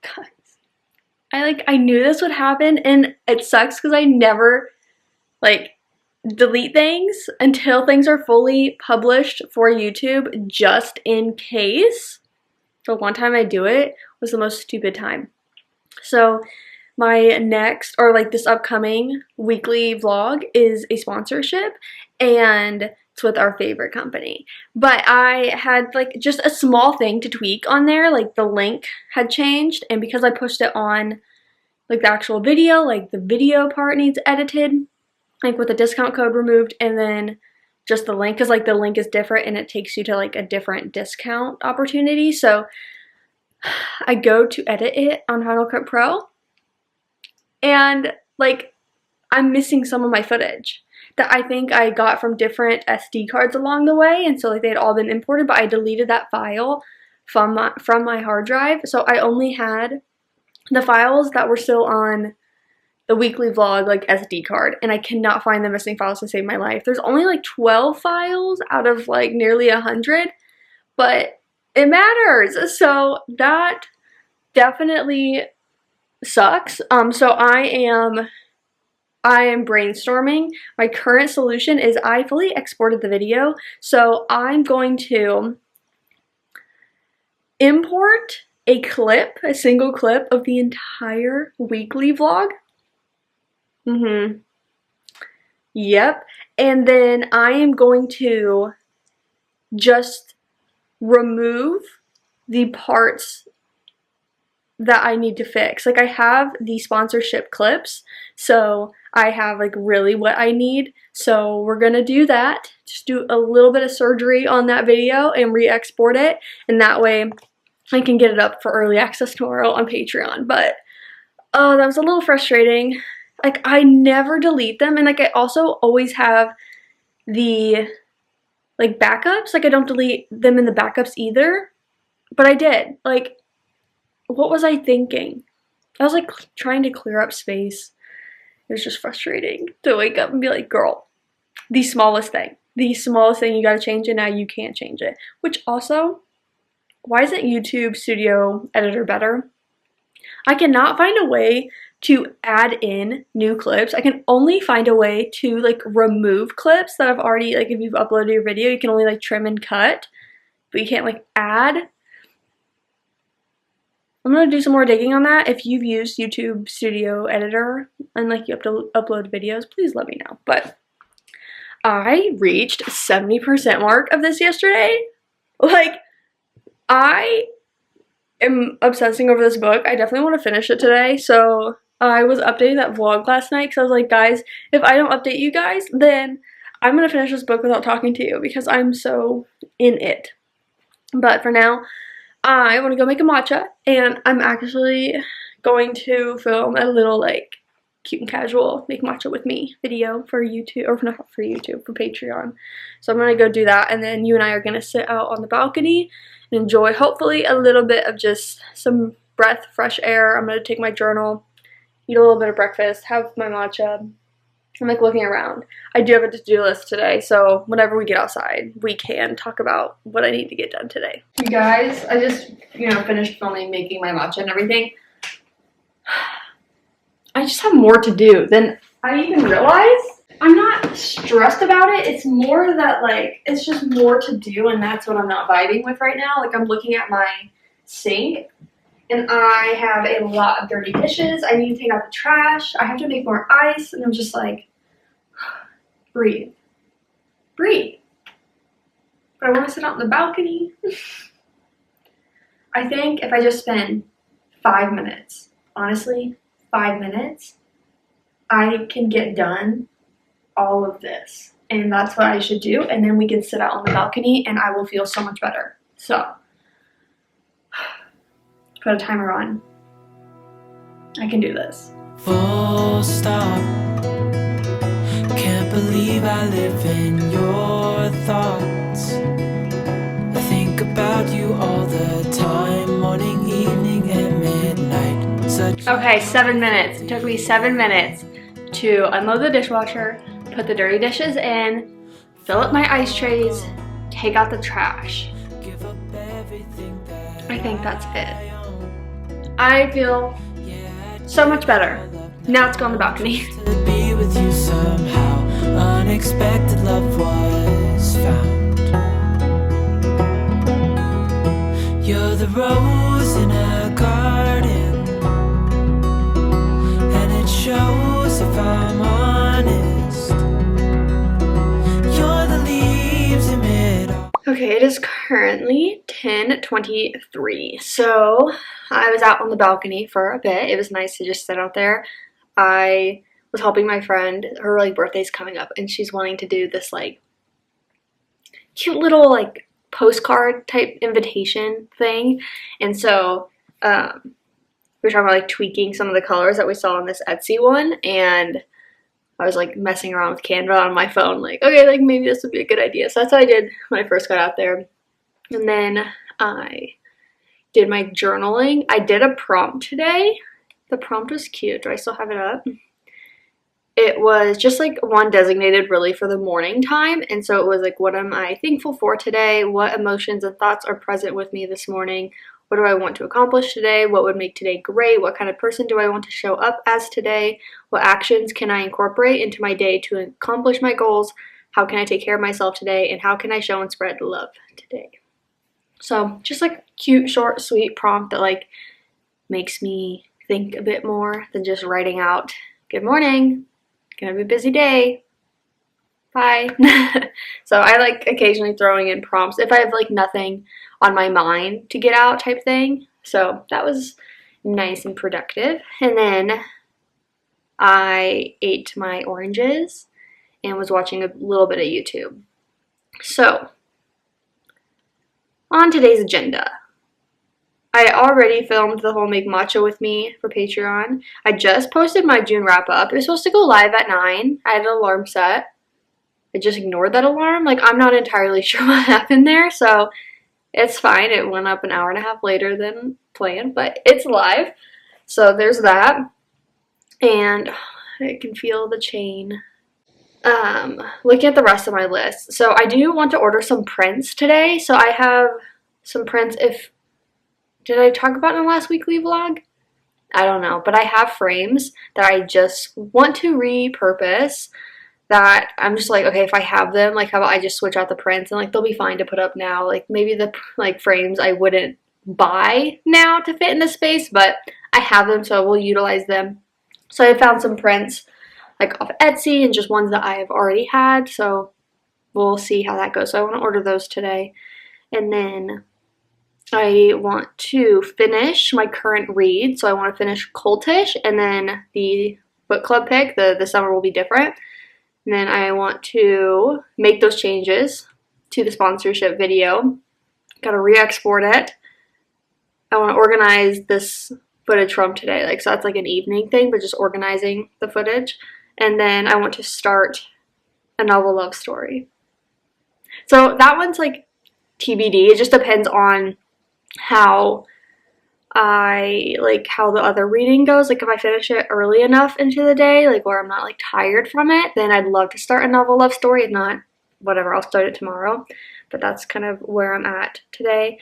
guys, I knew this would happen, and it sucks because I never like delete things until things are fully published for YouTube, just in case. The one time I do it was the most stupid time. So my next, or like this upcoming weekly vlog is a sponsorship, and it's with our favorite company. But I had like just a small thing to tweak on there, like the link had changed, and because I pushed it on like the actual video, like the video part needs edited, like with the discount code removed, and then just the link, because like the link is different and it takes you to like a different discount opportunity. So I go to edit it on Final Cut Pro, and like I'm missing some of my footage that I think I got from different SD cards along the way, and so like they had all been imported, but I deleted that file from my hard drive, so I only had the files that were still on the weekly vlog like SD card, and I cannot find the missing files to save my life. There's only like 12 files out of like nearly 100, but it matters. So that definitely sucks. So I am brainstorming. My current solution is I fully exported the video, so I'm going to import a single clip of the entire weekly vlog. Yep. And then I am going to just remove the parts that I need to fix. Like I have the sponsorship clips, so I have like really what I need. So we're gonna do that. Just do a little bit of surgery on that video and re-export it, and that way I can get it up for early access tomorrow on Patreon. But oh, that was a little frustrating. Like I never delete them, and like I also always have the like backups. Like I don't delete them in the backups either, but I did. Like, what was I thinking? I was like trying to clear up space. It was just frustrating to wake up and be like, girl, the smallest thing you gotta change, and now you can't change it. Which also, why isn't YouTube Studio Editor better? I cannot find a way to add in new clips. I can only find a way to like remove clips that I've already, like if you've uploaded your video, you can only like trim and cut, but you can't like add. I'm gonna do some more digging on that. If you've used YouTube Studio Editor and like you have to upload videos, please let me know. But I reached 70% mark of this yesterday. Like, I am obsessing over this book. I definitely want to finish it today. So I was updating that vlog last night because I was like, guys, if I don't update you guys, then I'm going to finish this book without talking to you because I'm so in it. But for now, I want to go make a matcha, and I'm actually going to film a little like cute and casual make matcha with me video for YouTube, or not for YouTube, for Patreon. So I'm going to go do that, and then you and I are going to sit out on the balcony and enjoy hopefully a little bit of just some breath, fresh air. I'm going to take my journal, eat a little bit of breakfast, have my matcha. I'm like looking around. I do have a to-do list today, so whenever we get outside, we can talk about what I need to get done today. You guys, I just, finished filming, making my matcha and everything. I just have more to do than I even realized. I'm not stressed about it. It's more that, like, it's just more to do, and that's what I'm not vibing with right now. Like, I'm looking at my sink, and I have a lot of dirty dishes. I need to take out the trash. I have to make more ice, and I'm just like, breathe. Breathe. But I want to sit out on the balcony. I think if I just spend 5 minutes, honestly, 5 minutes, I can get done all of this. And that's what I should do. And then we can sit out on the balcony and I will feel so much better. So, put a timer on. I can do this. Full stop. Can't believe I live in your thoughts. I think about you all the time, morning, evening, and midnight. Okay, 7 minutes. It took me 7 minutes to unload the dishwasher, put the dirty dishes in, fill up my ice trays, take out the trash. I think that's it. I feel so much better. Now let's go on the balcony. To be with you somehow, unexpected love was found. You're the rose in a garden, and it shows if I'm honest. You're the leaves in mid. Okay, it is currently 10:23. So I was out on the balcony for a bit. It was nice to just sit out there. I was helping my friend. Her like birthday's coming up, and she's wanting to do this like cute little like postcard type invitation thing. And so we were talking about like tweaking some of the colors that we saw on this Etsy one, and I was like messing around with Canva on my phone, like, okay, like maybe this would be a good idea. So that's what I did when I first got out there. And then I did my journaling. I did a prompt today. The prompt was cute. Do I still have it up? It was just like one designated really for the morning time. And so it was like, what am I thankful for today? What emotions and thoughts are present with me this morning? What do I want to accomplish today? What would make today great? What kind of person do I want to show up as today? What actions can I incorporate into my day to accomplish my goals? How can I take care of myself today? And how can I show and spread love today? So just like cute, short, sweet prompt that like makes me think a bit more than just writing out, good morning, gonna be a busy day, bye. So I like occasionally throwing in prompts if I have like nothing on my mind to get out type thing. So that was nice and productive. And then I ate my oranges and was watching a little bit of YouTube. So on today's agenda, I already filmed the whole Make Matcha with me for Patreon. I just posted my June wrap up. It was supposed to go live at 9. I had an alarm set. I just ignored that alarm. Like, I'm not entirely sure what happened there, so it's fine. It went up an hour and a half later than planned, but it's live. So there's that. And I can feel the chain. Looking at the rest of my list. So I do want to order some prints today. So I have some prints. Did I talk about in the last weekly vlog? I don't know. But I have frames that I just want to repurpose. That I'm just like, okay, if I have them, like, how about I just switch out the prints and like they'll be fine to put up now. Like maybe the like frames I wouldn't buy now to fit in the space, but I have them, so I will utilize them. So I found some prints like off Etsy and just ones that I have already had. So we'll see how that goes. So I want to order those today, and then I want to finish my current read. So I want to finish Cultish, and then the book club pick. The summer will be different. And then I want to make those changes to the sponsorship video. Gotta re-export it. I want to organize this footage from today. Like, so that's like an evening thing, but just organizing the footage. And then I want to start a novel love story. So that one's like TBD. It just depends on how the other reading goes. Like if I finish it early enough into the day, like where I'm not like tired from it, then I'd love to start a novel love story. If not, whatever, I'll start it tomorrow. But that's kind of where I'm at today.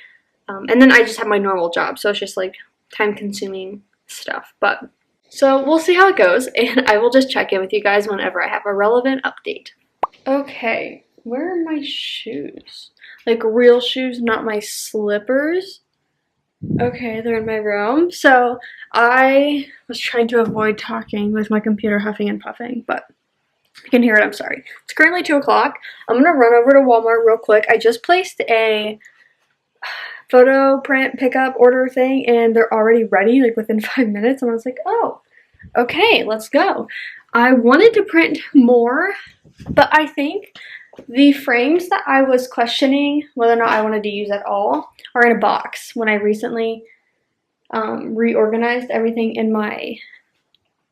And then I just have my normal job, so it's just like time consuming stuff. But so we'll see how it goes, and I will just check in with you guys whenever I have a relevant update. Okay, where are my shoes? Like real shoes, not my slippers. Okay, they're in my room. So I was trying to avoid talking with my computer huffing and puffing, but you can hear it, I'm sorry. It's currently 2 o'clock. I'm gonna run over to Walmart real quick. I just placed a photo print pickup order thing, and they're already ready, like within 5 minutes, and I was like, oh, okay, let's go. I wanted to print more, but I think the frames that I was questioning whether or not I wanted to use at all are in a box. When I recently reorganized everything in my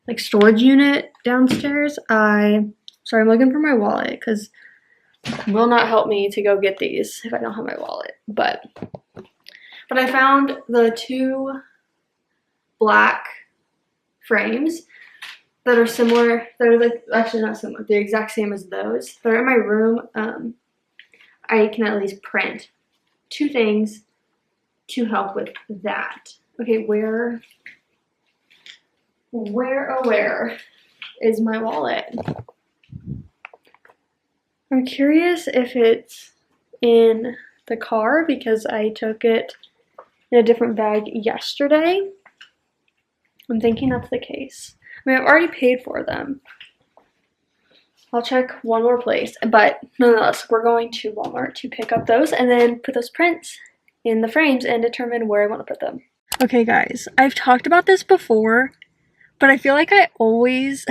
like storage unit downstairs, I'm looking for my wallet because it will not help me to go get these if I don't have my wallet. But I found the 2 black frames that are similar. They're like, actually not similar, they're the exact same as those. They're in my room. I can at least print 2 things to help with that. Okay, where is my wallet? I'm curious if it's in the car because I took it in a different bag yesterday. I'm thinking that's the case. I mean, I've already paid for them. I'll check one more place, but nonetheless, we're going to Walmart to pick up those and then put those prints in the frames and determine where I want to put them. Okay guys, I've talked about this before, but I feel like I always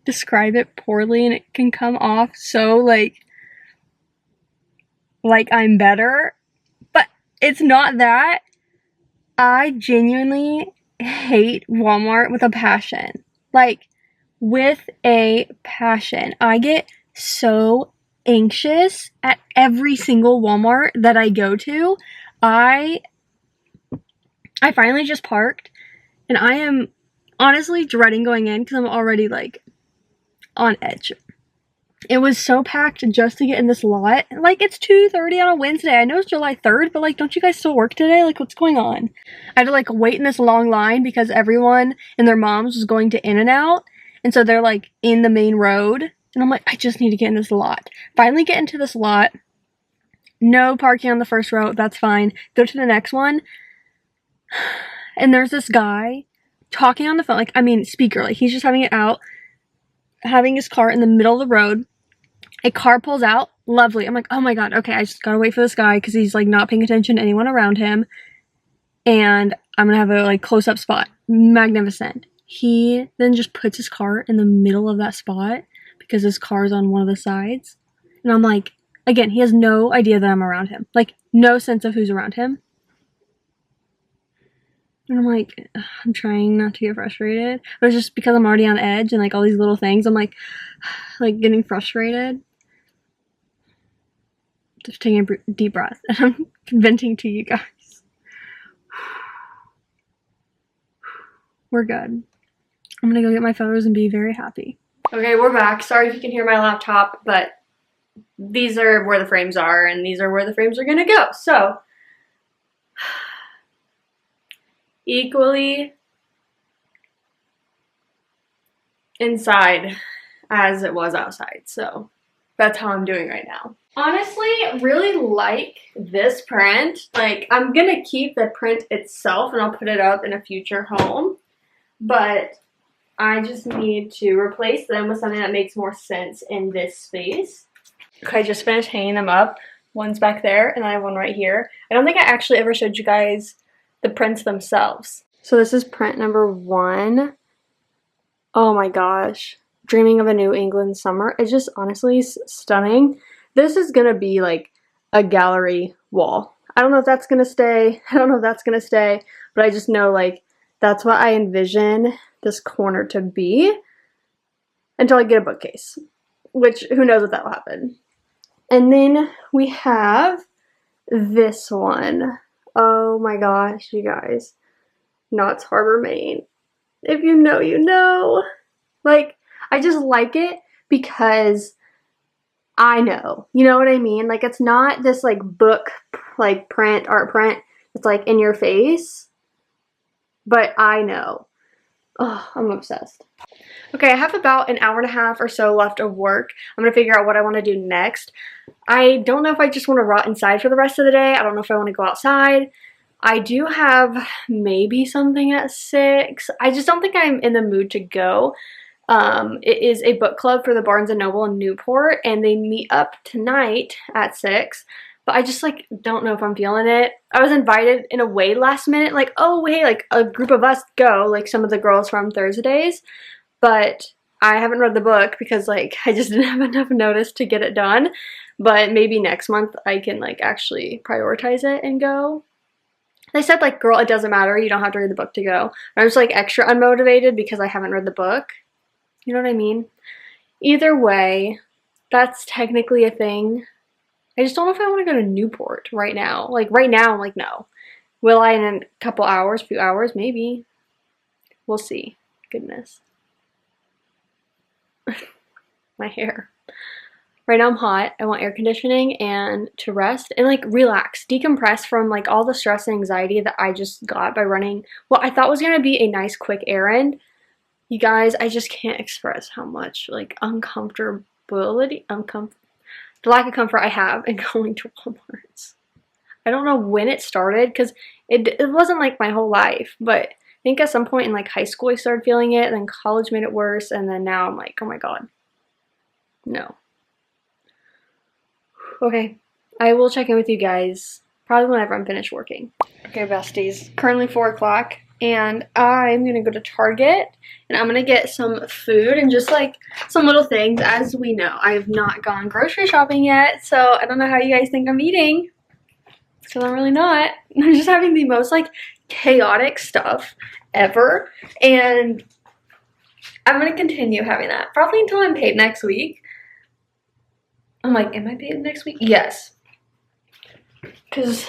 describe it poorly and it can come off so like I'm better, but it's not that. I genuinely hate Walmart with a passion. Like, with a passion. I get so anxious at every single Walmart that I go to. I finally just parked, and I am honestly dreading going in because I'm already, like, on edge. It was so packed just to get in this lot. Like, it's 2:30 on a Wednesday. I know it's July 3rd, but, like, don't you guys still work today? Like, what's going on? I had to, like, wait in this long line because everyone and their moms was going to In-N-Out. And so they're, like, in the main road. And I'm like, I just need to get in this lot. Finally get into this lot. No parking on the first row. That's fine. Go to the next one. And there's this guy talking on the phone. Like, I mean, speaker. Like, he's just having it out. Having his car in the middle of the road. A car pulls out. Lovely. I'm like, oh my god. Okay, I just gotta wait for this guy because he's, like, not paying attention to anyone around him. And I'm gonna have a, like, close-up spot. Magnificent. He then just puts his car in the middle of that spot because his car is on one of the sides. And I'm like, again, he has no idea that I'm around him. Like, no sense of who's around him. And I'm like, I'm trying not to get frustrated. But it's just because I'm already on edge and, like, all these little things. I'm, like getting frustrated. Just taking a deep breath. And I'm venting to you guys. We're good. I'm gonna go get my photos and be very happy. Okay, we're back. Sorry if you can hear my laptop, but these are where the frames are, and these are where the frames are gonna go. So, equally inside as it was outside. So, that's how I'm doing right now. Honestly, really like this print. Like, I'm gonna keep the print itself, and I'll put it up in a future home. But I just need to replace them with something that makes more sense in this space. Okay, I just finished hanging them up. One's back there, and I have one right here. I don't think I actually ever showed you guys the prints themselves. So this is print number 1. Oh my gosh. Dreaming of a New England Summer. It's just honestly stunning. This is gonna be like a gallery wall. I don't know if that's gonna stay. I don't know if that's gonna stay, but I just know, like, that's what I envision this corner to be until I get a bookcase, which who knows if that will happen. And then we have this one. Oh my gosh, you guys. Knott's Harbor, Maine. If you know, you know. Like, I just like it because I know. You know what I mean? Like, it's not this, like, book, like, print, art print. It's, like, in your face. But I know. Oh, I'm obsessed. Okay, I have about an hour and a half or so left of work. I'm going to figure out what I want to do next. I don't know if I just want to rot inside for the rest of the day. I don't know if I want to go outside. I do have maybe something at 6. I just don't think I'm in the mood to go. It is a book club for the Barnes & Noble in Newport, and they meet up tonight at 6. But I just, like, don't know if I'm feeling it. I was invited in a way last minute, like, oh, hey, like, a group of us go, like, some of the girls from Thursdays. But I haven't read the book because, like, I just didn't have enough notice to get it done. But maybe next month I can, like, actually prioritize it and go. They said, like, girl, it doesn't matter. You don't have to read the book to go. I'm just, like, extra unmotivated because I haven't read the book. You know what I mean? Either way, that's technically a thing. I just don't know if I want to go to Newport right now. Like, right now, I'm like, no. Will I in a couple hours, few hours? Maybe. We'll see. Goodness. My hair. Right now I'm hot. I want air conditioning and to rest and, like, relax. Decompress from, like, all the stress and anxiety that I just got by running what I thought was going to be a nice, quick errand. You guys, I just can't express how much, like, the lack of comfort I have in going to Walmart. I don't know when it started because it wasn't like my whole life, but I think at some point in, like, high school I started feeling it, and then college made it worse, and then now I'm like, oh my god. No. Okay, I will check in with you guys probably whenever I'm finished working. Okay, besties, currently 4 o'clock, and I'm gonna go to Target, and I'm gonna get some food and just like some little things. As we know, I have not gone grocery shopping yet, so I don't know how you guys think I'm eating, because I'm really not. I'm just having the most like chaotic stuff ever, and I'm gonna continue having that probably until I'm paid next week. I'm like, am I paid next week? Yes. Because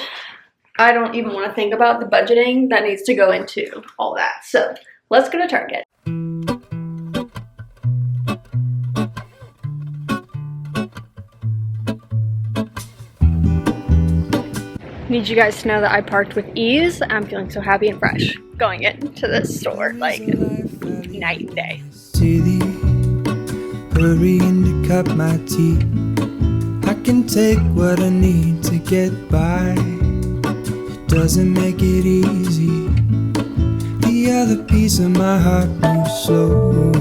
I don't even want to think about the budgeting that needs to go into all that. So let's go to Target. Need you guys to know that I parked with ease. I'm feeling so happy and fresh going into this store, like night and day. Hurrying to cup my tea. I can take what I need to get by. It doesn't make it easy. The other piece of my heart moves slow,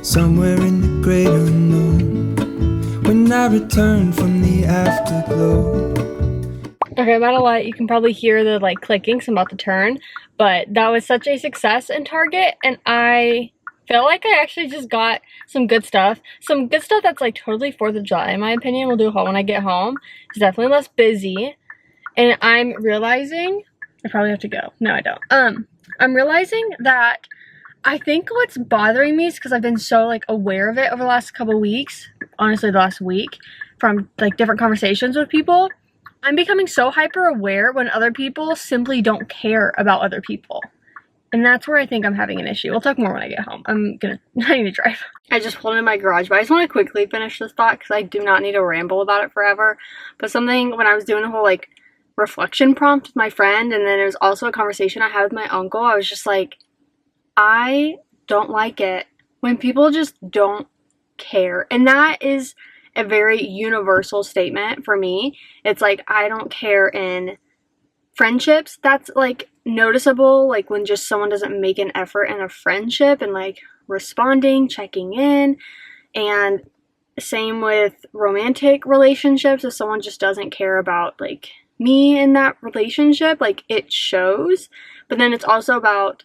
somewhere in the great unknown. When I return from the afterglow. Okay, I'm at a light. You can probably hear the like clicking, so I'm about to turn. But that was such a success in Target, and I feel like I actually just got some good stuff. Some good stuff that's like totally 4th of July in my opinion. We'll do a haul when I get home. It's definitely less busy. And I'm realizing I probably have to go. No, I don't. I'm realizing that I think what's bothering me is because I've been so like aware of it over the last couple weeks. Honestly, the last week from like different conversations with people. I'm becoming so hyper aware when other people simply don't care about other people. And that's where I think I'm having an issue. We'll talk more when I get home. I need to drive. I just pulled in my garage, but I just want to quickly finish this thought because I do not need to ramble about it forever. But something, when I was doing the whole like reflection prompt with my friend, and then it was also a conversation I had with my uncle, I was just like, I don't like it when people just don't care. And that is a very universal statement for me. It's like, I don't care in friendships. That's like noticeable, like when just someone doesn't make an effort in a friendship and like responding, checking in. And same with romantic relationships. If someone just doesn't care about like me in that relationship, like it shows. But then it's also about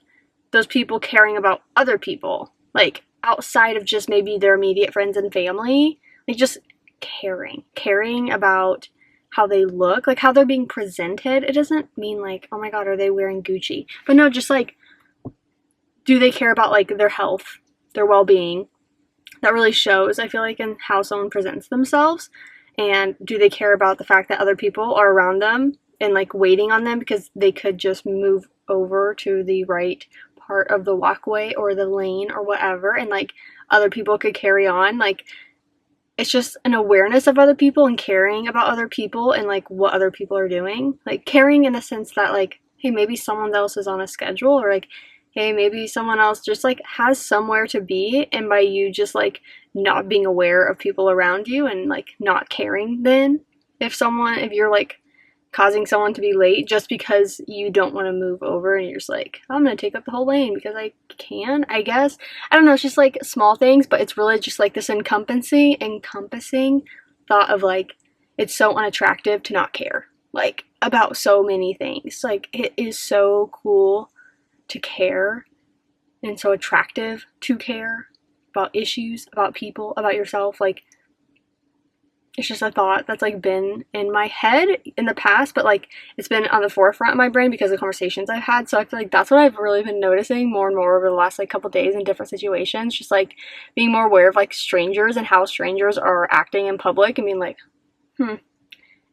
those people caring about other people, like outside of just maybe their immediate friends and family, like just caring about how they look, like how they're being presented. It doesn't mean like, oh my god, are they wearing Gucci? But no, just like, do they care about like their health, their well-being? That really shows, I feel like, in how someone presents themselves. And do they care about the fact that other people are around them and like waiting on them because they could just move over to the right part of the walkway or the lane or whatever, and like other people could carry on. Like, it's just an awareness of other people and caring about other people and like what other people are doing. Like caring in the sense that like, hey, maybe someone else is on a schedule, or like, hey, maybe someone else just like has somewhere to be, and by you just like not being aware of people around you and like not caring, then if you're like causing someone to be late just because you don't want to move over and you're just like, I'm gonna take up the whole lane because I can, I guess. I don't know, it's just like small things, but it's really just like this encompassing thought of like, it's so unattractive to not care, like about so many things. Like, it is so cool to care and so attractive to care about issues, about people, about yourself. Like, it's just a thought that's like been in my head in the past, but like it's been on the forefront of my brain because of conversations I've had. So I feel like that's what I've really been noticing more and more over the last like couple days in different situations. Just like being more aware of like strangers and how strangers are acting in public and being like,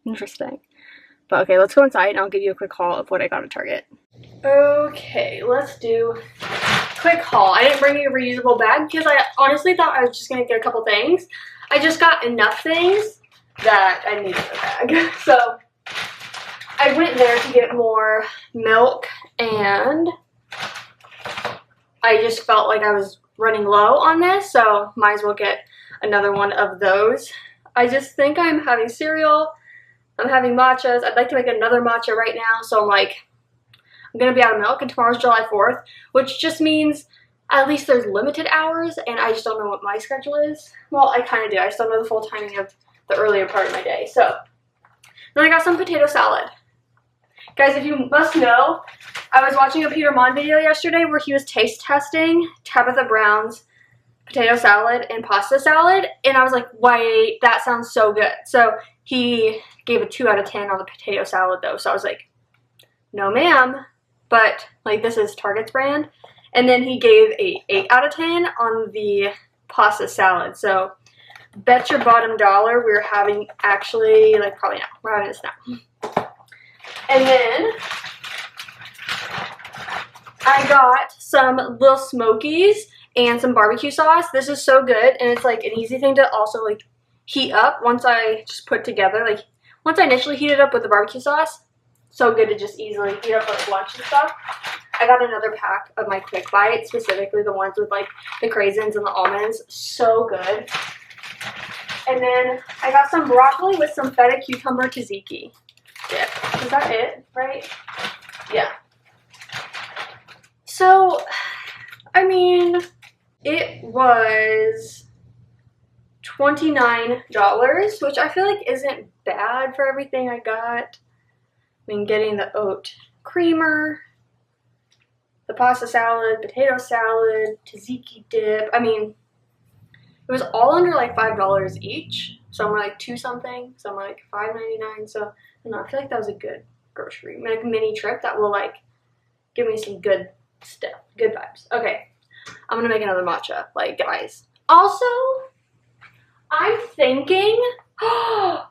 interesting. But okay, let's go inside and I'll give you a quick haul of what I got at Target. Okay, let's do a quick haul. I didn't bring a reusable bag because I honestly thought I was just gonna get a couple things. I just got enough things that I needed a bag. So I went there to get more milk, and I just felt like I was running low on this, so might as well get another one of those. I just think I'm having cereal, I'm having matchas. I'd like to make another matcha right now, so I'm like, I'm gonna be out of milk, and tomorrow's July 4th, which just means at least there's limited hours, and I just don't know what my schedule is. Well, I kind of do. I just don't know the full timing of the earlier part of my day. So then I got some potato salad. Guys, if you must know, I was watching a Peter Mon video yesterday where he was taste testing Tabitha Brown's potato salad and pasta salad, and I was like, wait, that sounds so good. So he gave a 2 out of 10 on the potato salad though, so I was like, no ma'am, but like this is Target's brand. And then he gave a 8 out of 10 on the pasta salad. So bet your bottom dollar we're having, actually, like probably not, we're having this now. And then I got some little Smokies and some barbecue sauce. This is so good, and it's like an easy thing to also like heat up once I just put together. Like once I initially heat it up with the barbecue sauce, so good to just easily heat up like lunch and stuff. I got another pack of my Quick Bite, specifically the ones with like the craisins and the almonds. So good. And then I got some broccoli with some feta cucumber tzatziki dip. Is that it, right? Yeah. So, I mean, it was $29, which I feel like isn't bad for everything I got. I mean, getting the oat creamer, the pasta salad, potato salad, tzatziki dip. I mean, it was all under like $5 each. Some were like 2 something, some were like $5.99. So, I don't know, I feel like that was a good grocery, like mini trip that will like give me some good stuff, good vibes. Okay, I'm gonna make another matcha, like guys. Also, I'm thinking, I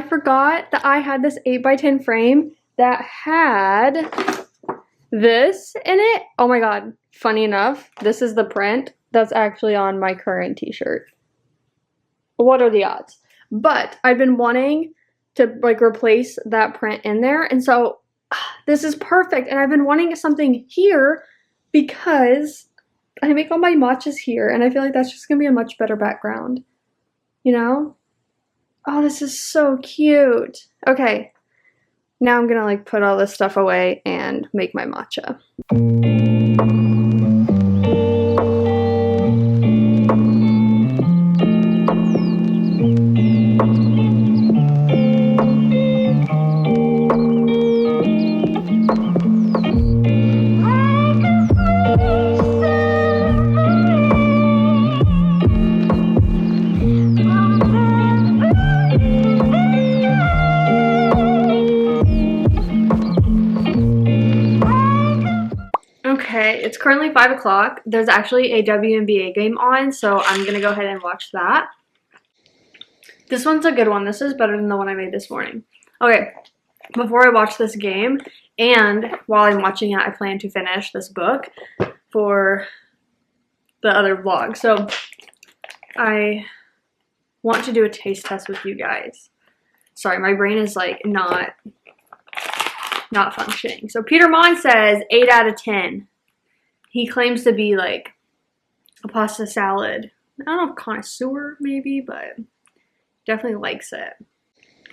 forgot that I had this 8x10 frame that had this in it. Oh my god, funny enough, this is the print that's actually on my current t-shirt. What are the odds? But I've been wanting to like replace that print in there, and so this is perfect. And I've been wanting something here because I make all my matchas here, and I feel like that's just gonna be a much better background, you know? Oh, this is so cute. Okay, now I'm gonna like put all this stuff away and make my matcha. Okay, it's currently 5 o'clock. There's actually a WNBA game on, so I'm going to go ahead and watch that. This one's a good one. This is better than the one I made this morning. Okay, before I watch this game, and while I'm watching it, I plan to finish this book for the other vlog. So I want to do a taste test with you guys. Sorry, my brain is like not functioning. So Peter Mon says 8 out of 10. He claims to be like a pasta salad, I don't know, connoisseur maybe, but definitely likes it.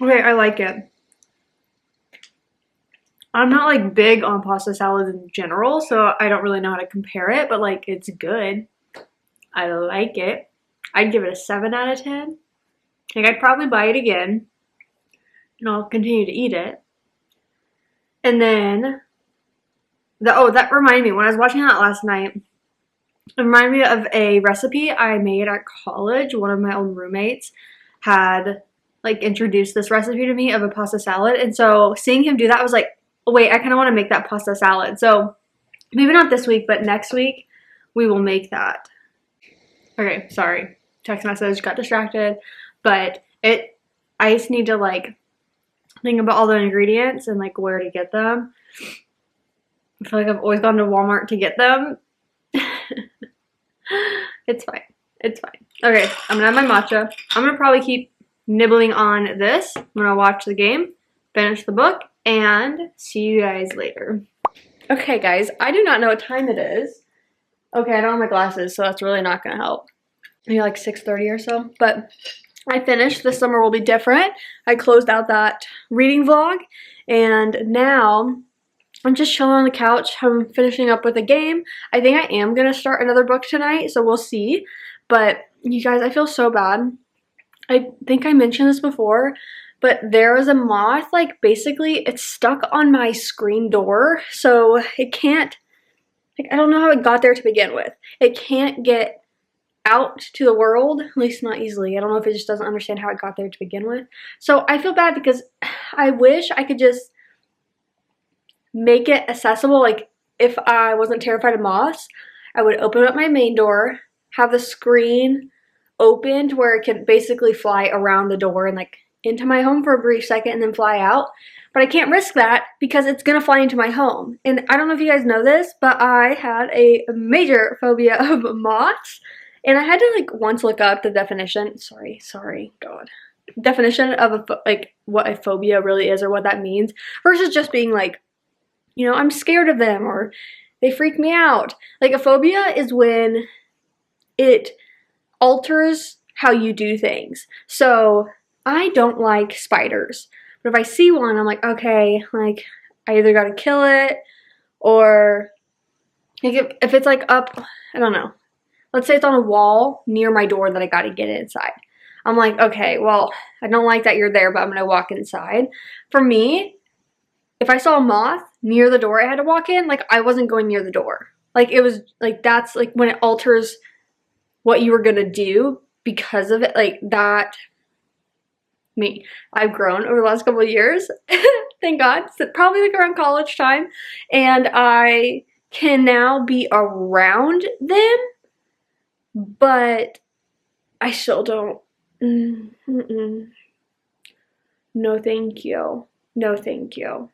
Okay, I like it. I'm not like big on pasta salads in general, so I don't really know how to compare it, but like it's good. I like it. I'd give it a 7 out of 10. Like I'd probably buy it again, and I'll continue to eat it. And then, that reminded me, when I was watching that last night, it reminded me of a recipe I made at college. One of my old roommates had, like, introduced this recipe to me of a pasta salad. And so, seeing him do that, I was like, oh, wait, I kind of want to make that pasta salad. So, maybe not this week, but next week, we will make that. Okay, sorry. Text message, got distracted. But I just need to, like, think about all the ingredients and like where to get them. I feel like I've always gone to Walmart to get them. It's fine. It's fine. Okay, I'm gonna have my matcha. I'm gonna probably keep nibbling on this. I'm gonna watch the game, finish the book, and see you guys later. Okay guys, I do not know what time it is. Okay, I don't have my glasses, so that's really not gonna help. Maybe like 6:30 or so, but I finished This Summer Will Be Different. I closed out that reading vlog, and now I'm just chilling on the couch. I'm finishing up with a game. I think I am going to start another book tonight, so we'll see. But you guys, I feel so bad. I think I mentioned this before, but there was a moth, like basically it's stuck on my screen door, so it can't, like I don't know how it got there to begin with. It can't get out to the world, at least not easily. I don't know if it just doesn't understand how it got there to begin with. So I feel bad because I wish I could just make it accessible. Like if I wasn't terrified of moths, I would open up my main door, have the screen open to where it could basically fly around the door and like into my home for a brief second and then fly out. But I can't risk that because it's gonna fly into my home. And I don't know if you guys know this, but I had a major phobia of moths. And I had to like once look up the definition. Sorry, God. Definition of like what a phobia really is or what that means versus just being like, you know, I'm scared of them or they freak me out. Like a phobia is when it alters how you do things. So I don't like spiders, but if I see one, I'm like, okay, like I either gotta kill it or like if it's like up, I don't know. Let's say it's on a wall near my door that I gotta get inside. I'm like, okay, well, I don't like that you're there, but I'm gonna walk inside. For me, if I saw a moth near the door I had to walk in, like I wasn't going near the door. Like it was like that's like when it alters what you were gonna do because of it, like that. Me, I've grown over the last couple of years, thank God. So probably like around college time, and I can now be around them, but I still don't. No, thank you. No, thank you.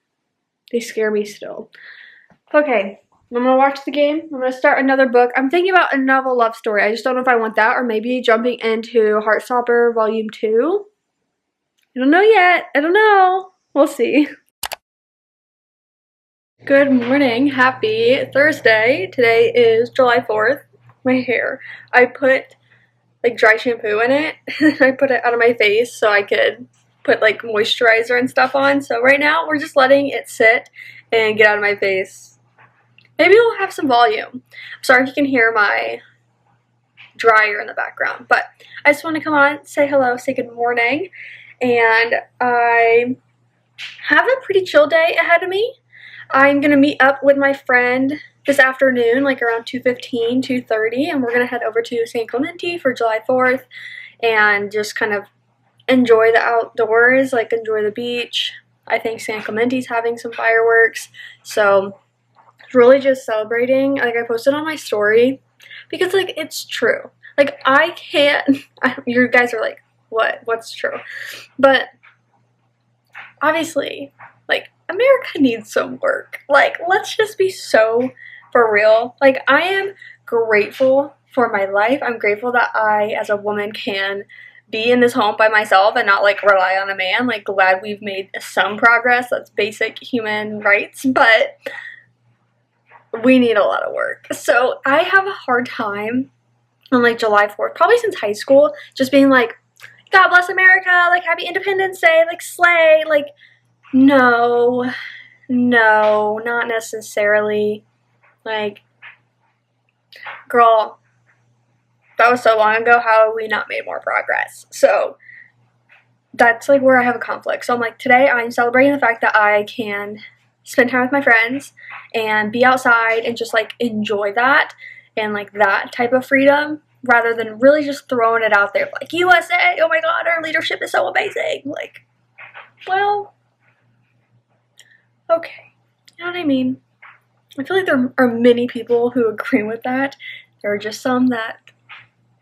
They scare me still. Okay. I'm gonna watch the game. I'm gonna start another book. I'm thinking about a novel love story. I just don't know if I want that or maybe jumping into Heartstopper Volume 2. I don't know yet. I don't know. We'll see. Good morning. Happy Thursday. Today is July 4th. My hair. I put like dry shampoo in it. I put it out of my face so I could put like moisturizer and stuff on. So right now we're just letting it sit and get out of my face. Maybe we'll have some volume. I'm sorry if you can hear my dryer in the background, but I just want to come on, say hello, say good morning, and I have a pretty chill day ahead of me. I'm going to meet up with my friend this afternoon, like around 2:15, 2:30, and we're going to head over to San Clemente for July 4th and just kind of enjoy the outdoors, like enjoy the beach. I think San Clemente's having some fireworks, so really just celebrating. Like I posted on my story because like it's true. Like I can't, you guys are like, what's true? But obviously like America needs some work. Like let's just be so for real. Like I am grateful for my life. I'm grateful that I as a woman can be in this home by myself and not like rely on a man. Like glad we've made some progress. That's basic human rights, but we need a lot of work. So I have a hard time on like July 4th, probably since high school, just being like, God bless America, like happy Independence Day, like slay, like no, not necessarily. Like, girl, that was so long ago, how have we not made more progress? So that's like where I have a conflict. So I'm like, today I'm celebrating the fact that I can spend time with my friends and be outside and just like enjoy that and like that type of freedom rather than really just throwing it out there like USA, oh my God, our leadership is so amazing. Like, well, okay, you know what I mean? I feel like there are many people who agree with that. There are just some that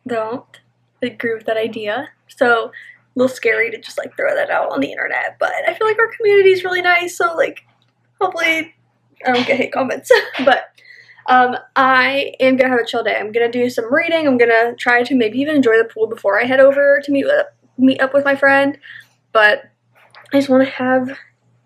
don't agree with that idea. So a little scary to just like throw that out on the internet, but I feel like our community is really nice, so like hopefully I don't get hate comments. But I am gonna have a chill day. I'm gonna do some reading. I'm gonna try to maybe even enjoy the pool before I head over to meet up with my friend. But I just want to have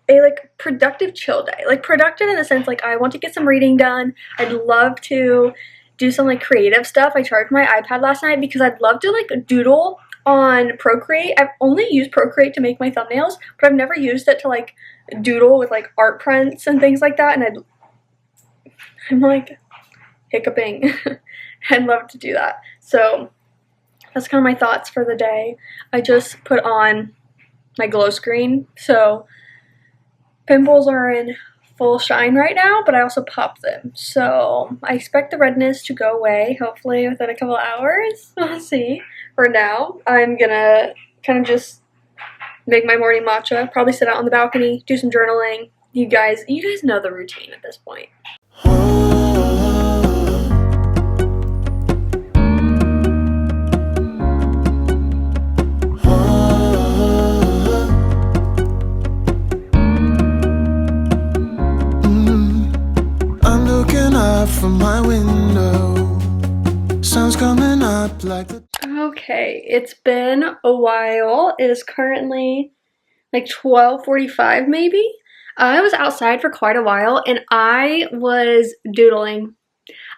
a like productive chill day. Like productive in the sense like I want to get some reading done. I'd love to do some like creative stuff. I charged my iPad last night because I'd love to like doodle on Procreate. I've only used Procreate to make my thumbnails, but I've never used it to like doodle with like art prints and things like that, and I'm like hiccuping. I'd love to do that. So that's kind of my thoughts for the day. I just put on my glow screen, so pimples are in full shine right now, but I also popped them. So I expect the redness to go away, hopefully within a couple hours. We'll see. For now, I'm gonna kind of just make my morning matcha, probably sit out on the balcony, do some journaling. You guys know the routine at this point. From my window, sun's coming up like the... Okay, it's been a while. It is currently like 12:45 maybe. I was outside for quite a while and I was doodling.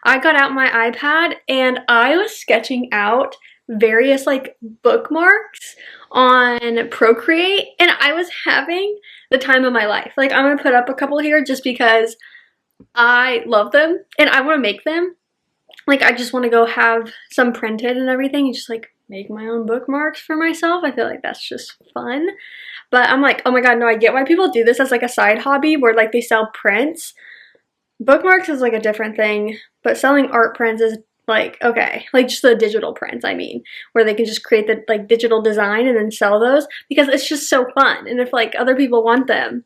I got out my iPad and I was sketching out various like bookmarks on Procreate, and I was having the time of my life. Like, I'm gonna put up a couple here just because I love them and I want to make them. Like, I just want to go have some printed and everything and just like make my own bookmarks for myself. I feel like that's just fun. But I'm like, oh my god, no, I get why people do this as like a side hobby where like they sell prints. Bookmarks is like a different thing, but selling art prints is like, okay, like just the digital prints, I mean, where they can just create the like digital design and then sell those, because it's just so fun. And if like other people want them,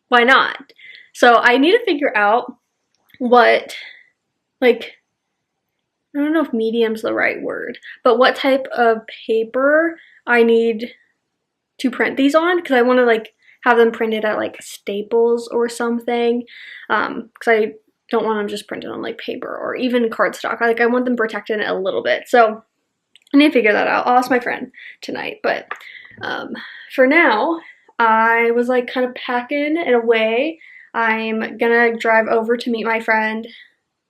why not? So I need to figure out what, like, I don't know if medium's the right word, but what type of paper I need to print these on, because I want to like have them printed at like Staples or something, because I don't want them just printed on like paper or even cardstock. Like, I want them protected a little bit. So I need to figure that out. I'll ask my friend tonight, but for now, I was like kind of packing it away. I'm gonna drive over to meet my friend.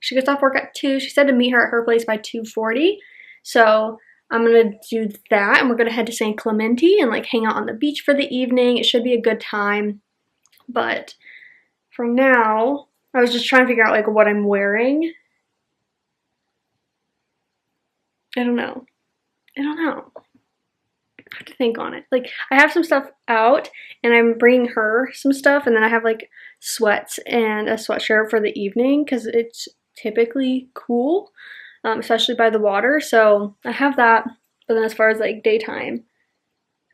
She gets off work at 2. She said to meet her at her place by 2:40. So I'm gonna do that, and we're gonna head to San Clemente and like hang out on the beach for the evening. It should be a good time. But for now, I was just trying to figure out like what I'm wearing. I don't know. I have to think on it. Like, I have some stuff out and I'm bringing her some stuff, and then I have like sweats and a sweatshirt for the evening because it's typically cool, especially by the water. So I have that, but then as far as like daytime,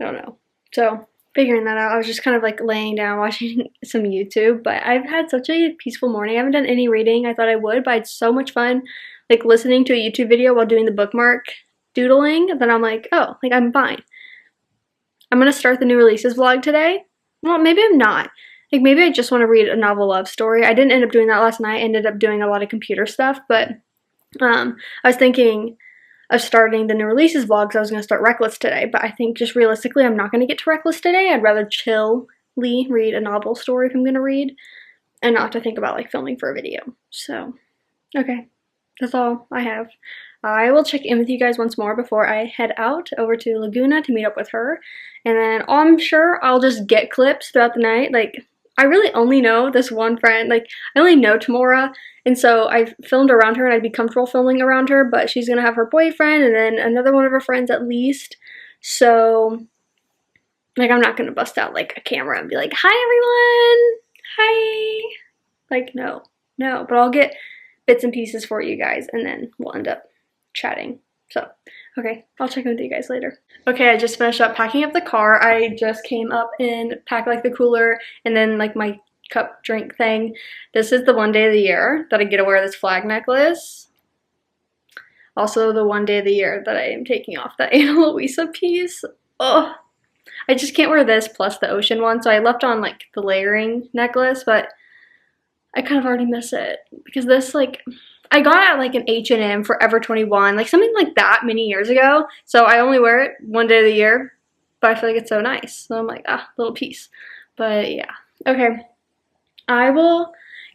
I don't know. So figuring that out, I was just kind of like laying down watching some YouTube, but I've had such a peaceful morning. I haven't done any reading. I thought I would, but I had so much fun like listening to a YouTube video while doing the bookmark doodling that I'm like, oh, like I'm fine. I'm gonna start the new releases vlog today. Well, maybe I'm not. Like, maybe I just want to read a novel love story. I didn't end up doing that last night. I ended up doing a lot of computer stuff, but I was thinking of starting the new releases vlog because I was going to start Reckless today, but I think just realistically I'm not going to get to Reckless today. I'd rather chillly read a novel story if I'm going to read and not to think about like filming for a video. So, okay, that's all I have. I will check in with you guys once more before I head out over to Laguna to meet up with her, and then I'm sure I'll just get clips throughout the night. Like, I really only know this one friend. Like, I only know Tamora, and so I've filmed around her and I'd be comfortable filming around her, but she's gonna have her boyfriend and then another one of her friends at least. So, like, I'm not gonna bust out like a camera and be like, hi everyone, hi. Like, no, but I'll get bits and pieces for you guys and then we'll end up chatting. So, okay, I'll check in with you guys later. Okay, I just finished up packing up the car. I just came up and packed like the cooler and then like my cup drink thing. This is the one day of the year that I get to wear this flag necklace. Also the one day of the year that I am taking off the Ana Luisa piece. Oh, I just can't wear this plus the ocean one, so I left on like the layering necklace, but I kind of already miss it because this, like, I got it at like an H&M Forever 21, like something like that many years ago. So I only wear it one day of the year, but I feel like it's so nice. So I'm like, little piece. But yeah, okay. I will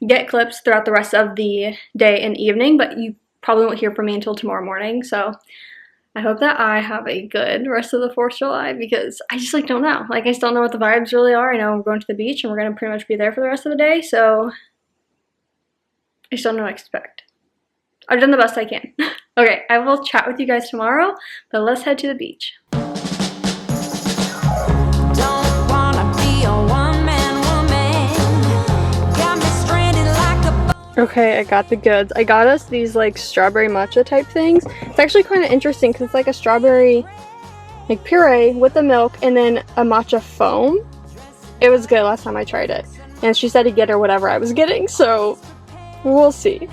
get clips throughout the rest of the day and evening, but you probably won't hear from me until tomorrow morning. So I hope that I have a good rest of the 4th of July because I just like don't know. Like I still don't know what the vibes really are. I know we're going to the beach and we're gonna pretty much be there for the rest of the day, so I just don't know what to expect. I've done the best I can. Okay, I will chat with you guys tomorrow, but let's head to the beach. Okay, I got the goods. I got us these like strawberry matcha type things. It's actually kind of interesting because it's like a strawberry like puree with the milk and then a matcha foam. It was good last time I tried it. And she said to get her whatever I was getting, so we'll see.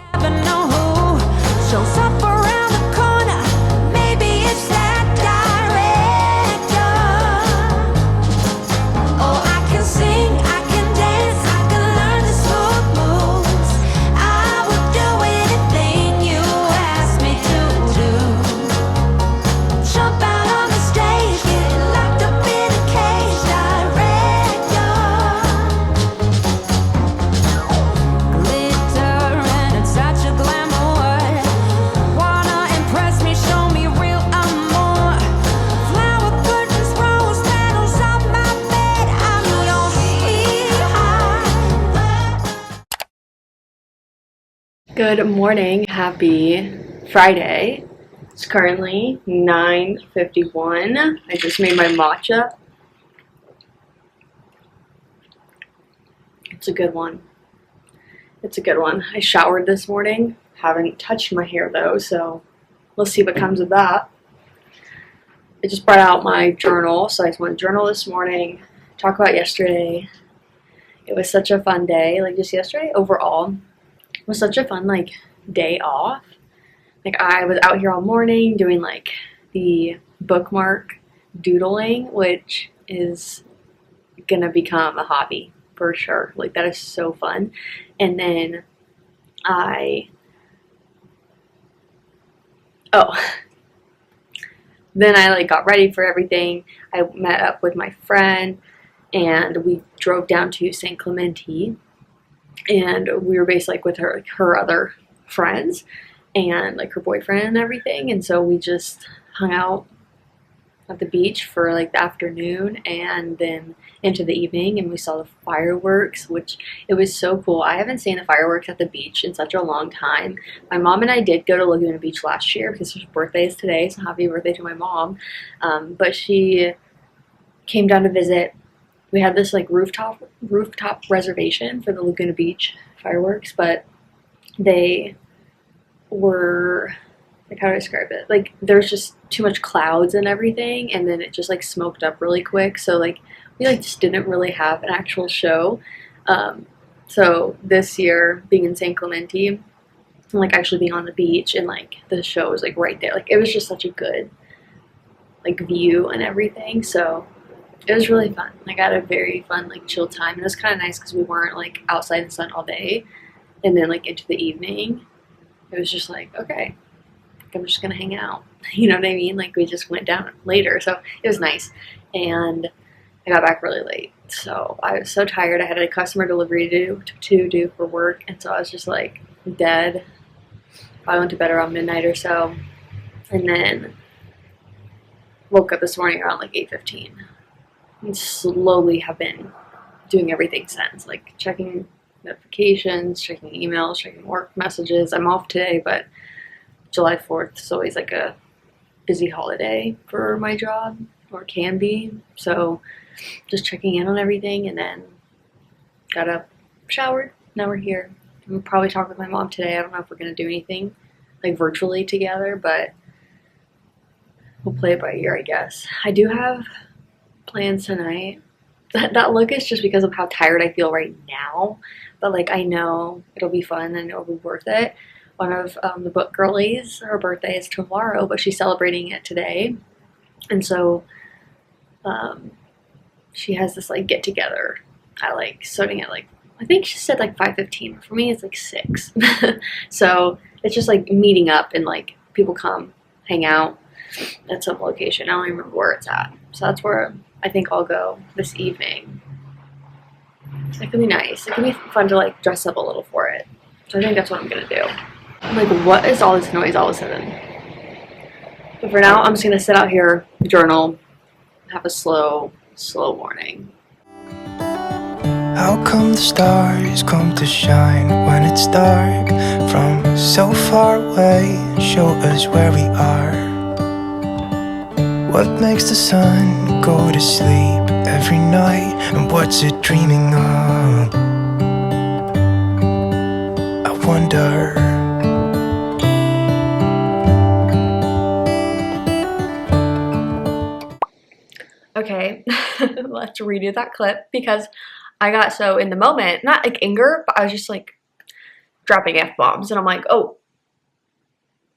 Good morning, happy Friday. It's currently 9:51. I just made my matcha. It's a good one. It's a good one. I showered this morning. Haven't touched my hair though, so we'll see what comes of that. I just brought out my journal, so I just want to journal this morning, talk about yesterday. It was such a fun day, like just yesterday overall. It was such a fun like day off. Like I was out here all morning doing like the bookmark doodling, which is gonna become a hobby for sure. Like that is so fun. And then then I like got ready for everything. I met up with my friend and we drove down to San Clemente. And we were basically like with her other friends and like her boyfriend and everything. And so we just hung out at the beach for like the afternoon and then into the evening, and we saw the fireworks, which it was so cool. I haven't seen the fireworks at the beach in such a long time. My mom and I did go to Laguna Beach last year because her birthday is today, so happy birthday to my mom. But she came down to visit. We had this like rooftop reservation for the Laguna Beach fireworks, but they were, like, how do I describe it? Like there's just too much clouds and everything, and then it just like smoked up really quick. So like we like just didn't really have an actual show. So this year being in San Clemente and like actually being on the beach and like the show was like right there. Like it was just such a good like view and everything. So it was really fun. Like I had a very fun like chill time, and it was kind of nice because we weren't like outside in the sun all day, and then like into the evening it was just like, okay, I'm just gonna hang out, you know what I mean? Like we just went down later, so it was nice. And I got back really late, so I was so tired. I had a customer delivery to do for work, and so I was just like dead. I went to bed around midnight or so, and then woke up this morning around like 8:15. And slowly have been doing everything since, like checking notifications, checking emails, checking work messages. I'm off today, but July 4th is always like a busy holiday for my job, or can be. So just checking in on everything, and then got up, showered, now we're here. We'll probably talk with my mom today. I don't know if we're going to do anything like virtually together, but we'll play it by ear, I guess. I do have plans tonight. That look is just because of how tired I feel right now, but like I know it'll be fun and it'll be worth it. One of the book girlies, her birthday is tomorrow, but she's celebrating it today, and so she has this like get together at like starting at like, I think she said like 5:15. For me it's like 6. So it's just like meeting up and like people come hang out at some location. I don't even remember where it's at, so that's where I think I'll go this evening. It could be nice. It could be fun to like dress up a little for it. So I think that's what I'm gonna do. I'm like, what is all this noise all of a sudden? But for now, I'm just gonna sit out here, journal, have a slow morning. How come the stars come to shine when it's dark from so far away and show us where we are? What makes the sun go to sleep every night, and what's it dreaming of? I wonder. Okay, let's redo that clip because I got so in the moment, not like anger, but I was just like dropping F-bombs and I'm like, oh,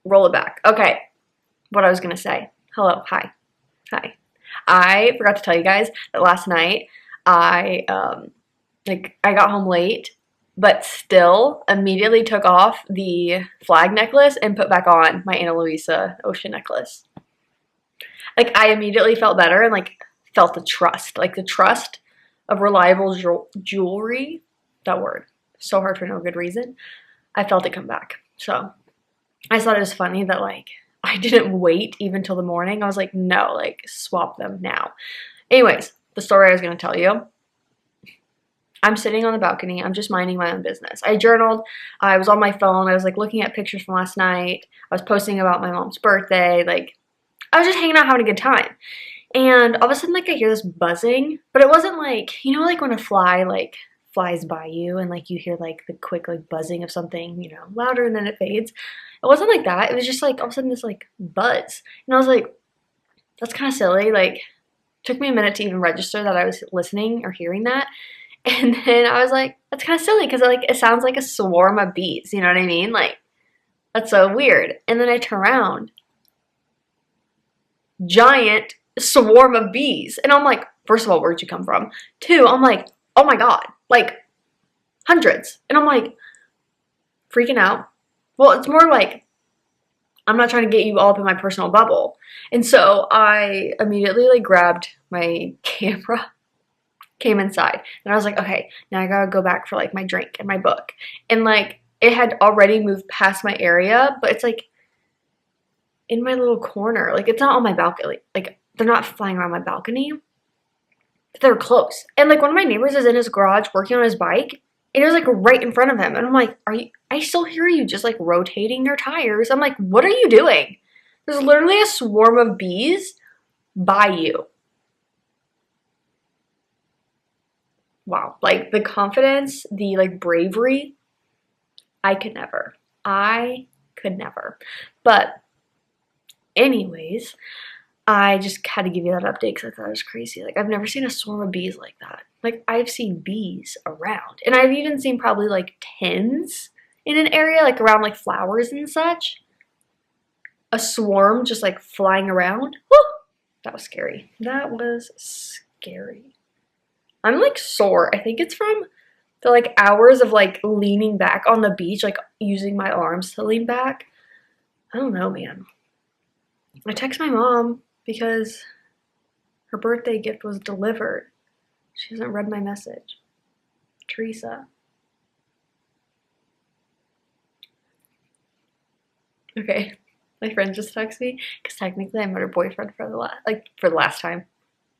roll it back. Okay, what I was gonna say. Hello, hi. I forgot to tell you guys that last night I got home late, but still immediately took off the flag necklace and put back on my Ana Luisa ocean necklace. Like, I immediately felt better and like felt the trust of reliable jewelry. That word, so hard for no good reason. I felt it come back. So I thought it was funny that like I didn't wait even till the morning. I was like, no, like swap them now. Anyways, the story I was going to tell you. I'm sitting on the balcony. I'm just minding my own business. I journaled. I was on my phone. I was like looking at pictures from last night. I was posting about my mom's birthday. Like, I was just hanging out, having a good time. And all of a sudden, like, I hear this buzzing. But it wasn't like, you know, like when a fly, like, flies by you and, like, you hear, like, the quick, like, buzzing of something, you know, louder and then it fades. It wasn't like that. It was just, like, all of a sudden this, like, buzz. And I was like, that's kind of silly. Like, it took me a minute to even register that I was listening or hearing that. And then I was like, that's kind of silly because, like, it sounds like a swarm of bees. You know what I mean? Like, that's so weird. And then I turn around. Giant swarm of bees. And I'm like, first of all, where'd you come from? Two, I'm like, oh my God, like hundreds. And I'm like freaking out. Well, it's more like, I'm not trying to get you all up in my personal bubble. And so I immediately like grabbed my camera, came inside, and I was like, okay, now I gotta go back for like my drink and my book. And like, it had already moved past my area, but it's like in my little corner. Like, it's not on my balcony. Like, they're not flying around my balcony. But they're close. And like, one of my neighbors is in his garage working on his bike, and it was like right in front of him. And I'm like, I still hear you just like rotating your tires. I'm like, what are you doing? There's literally a swarm of bees by you. Wow. Like, the confidence, the like bravery, I could never. But anyways, I just had to give you that update because I thought it was crazy. Like, I've never seen a swarm of bees like that. Like, I've seen bees around. And I've even seen probably like 10s in an area, like around like flowers and such. A swarm just like flying around. Woo! That was scary. That was scary. I'm like sore. I think it's from the like hours of like leaning back on the beach, like using my arms to lean back. I don't know, man. I text my mom because her birthday gift was delivered. She hasn't read my message. Teresa. Okay, my friend just texted me because technically I met her boyfriend for the last time.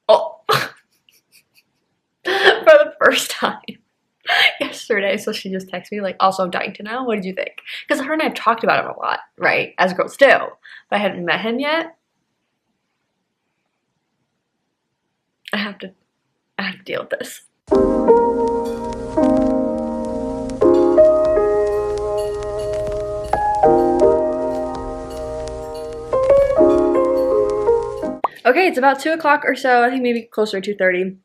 Oh, for the first time yesterday. So she just texted me like, also I'm dying to know. What did you think? Because her and I have talked about him a lot, right? As girls do, but I hadn't met him yet. I have to deal with this. Okay, it's about 2 o'clock or so. I think maybe closer to 2:30.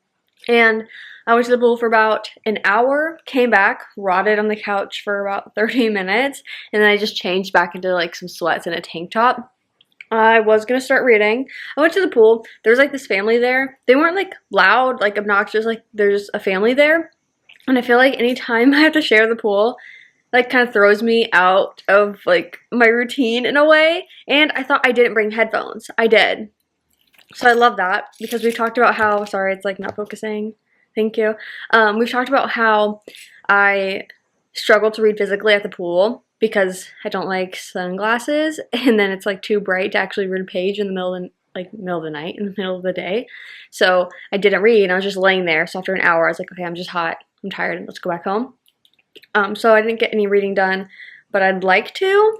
And I went to the pool for about an hour, came back, rotted on the couch for about 30 minutes, and then I just changed back into like some sweats and a tank top. I was gonna start reading. I went to the pool. There was like this family there. They weren't like loud, like obnoxious, like there's a family there. And I feel like anytime I have to share the pool, like kind of throws me out of like my routine in a way. And I thought I didn't bring headphones. I did. So I love that because we've talked about how, sorry, it's like not focusing. Thank you. We've talked about how I struggle to read physically at the pool because I don't like sunglasses, and then it's like too bright to actually read a page in the middle of the night, in the middle of the day. So I didn't read, and I was just laying there. So after an hour, I was like, okay, I'm just hot, I'm tired, let's go back home. So I didn't get any reading done, but I'd like to.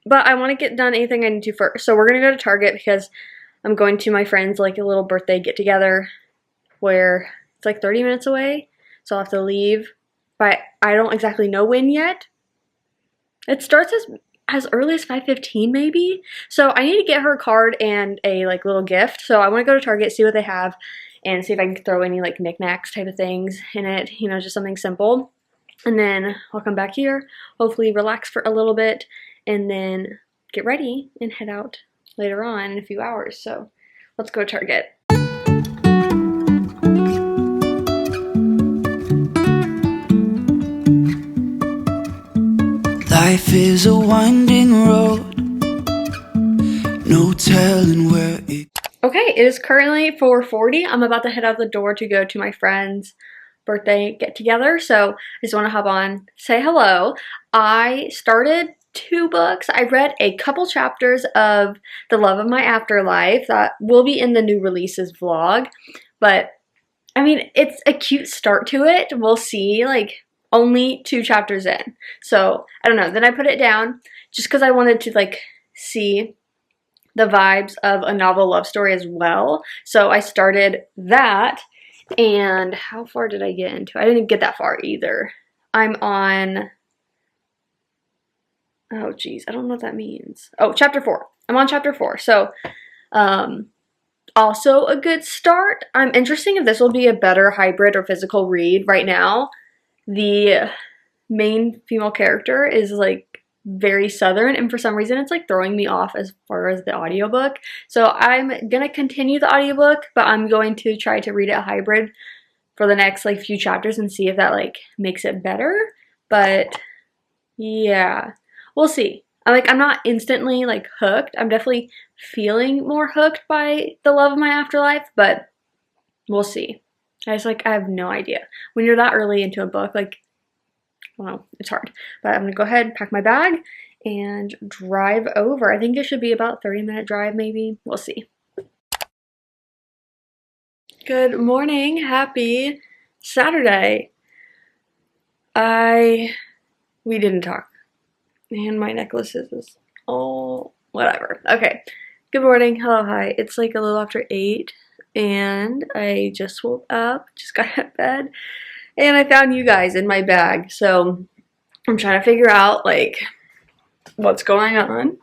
But I want to get done anything I need to first. So we're gonna go to Target because I'm going to my friend's like a little birthday get together where it's like 30 minutes away. So I'll have to leave, but I don't exactly know when yet. It starts as early as 5:15 maybe. So I need to get her a card and a like little gift. So I want to go to Target, see what they have, and see if I can throw any like knickknacks type of things in it, you know, just something simple. And then I'll come back here, hopefully relax for a little bit, and then get ready and head out later on in a few hours. So let's go to Target. Life is a winding road, no telling where it... Okay, it is currently 4:40. I'm about to head out the door to go to my friend's birthday get together. So I just want to hop on, say hello. I started 2 books. I read a couple chapters of The Love of My Afterlife that will be in the new releases vlog. But I mean, it's a cute start to it. We'll see, like only 2 chapters in. So I don't know. Then I put it down just because I wanted to like see the vibes of a novel love story as well. So I started that. And how far did I get into? I didn't get that far either. I'm on, oh geez, I don't know what that means. Oh, chapter 4. I'm on chapter 4. So also a good start. I'm interested if this will be a better hybrid or physical read. Right now, the main female character is like very southern, and for some reason it's like throwing me off as far as the audiobook. So I'm gonna continue the audiobook, but I'm going to try to read it hybrid for the next like few chapters and see if that like makes it better. But yeah, we'll see. I'm not instantly like hooked. I'm definitely feeling more hooked by The Love of My Afterlife, but we'll see. I have no idea. When you're that early into a book, like, well, it's hard. But I'm gonna go ahead, pack my bag, and drive over. I think it should be about a 30-minute drive maybe. We'll see. Good morning. Happy Saturday. We didn't talk. And my necklace is all whatever. Okay. Good morning. Hello, hi. It's like a little after 8 and I just woke up, just got out of bed, and I found you guys in my bag. So I'm trying to figure out like what's going on.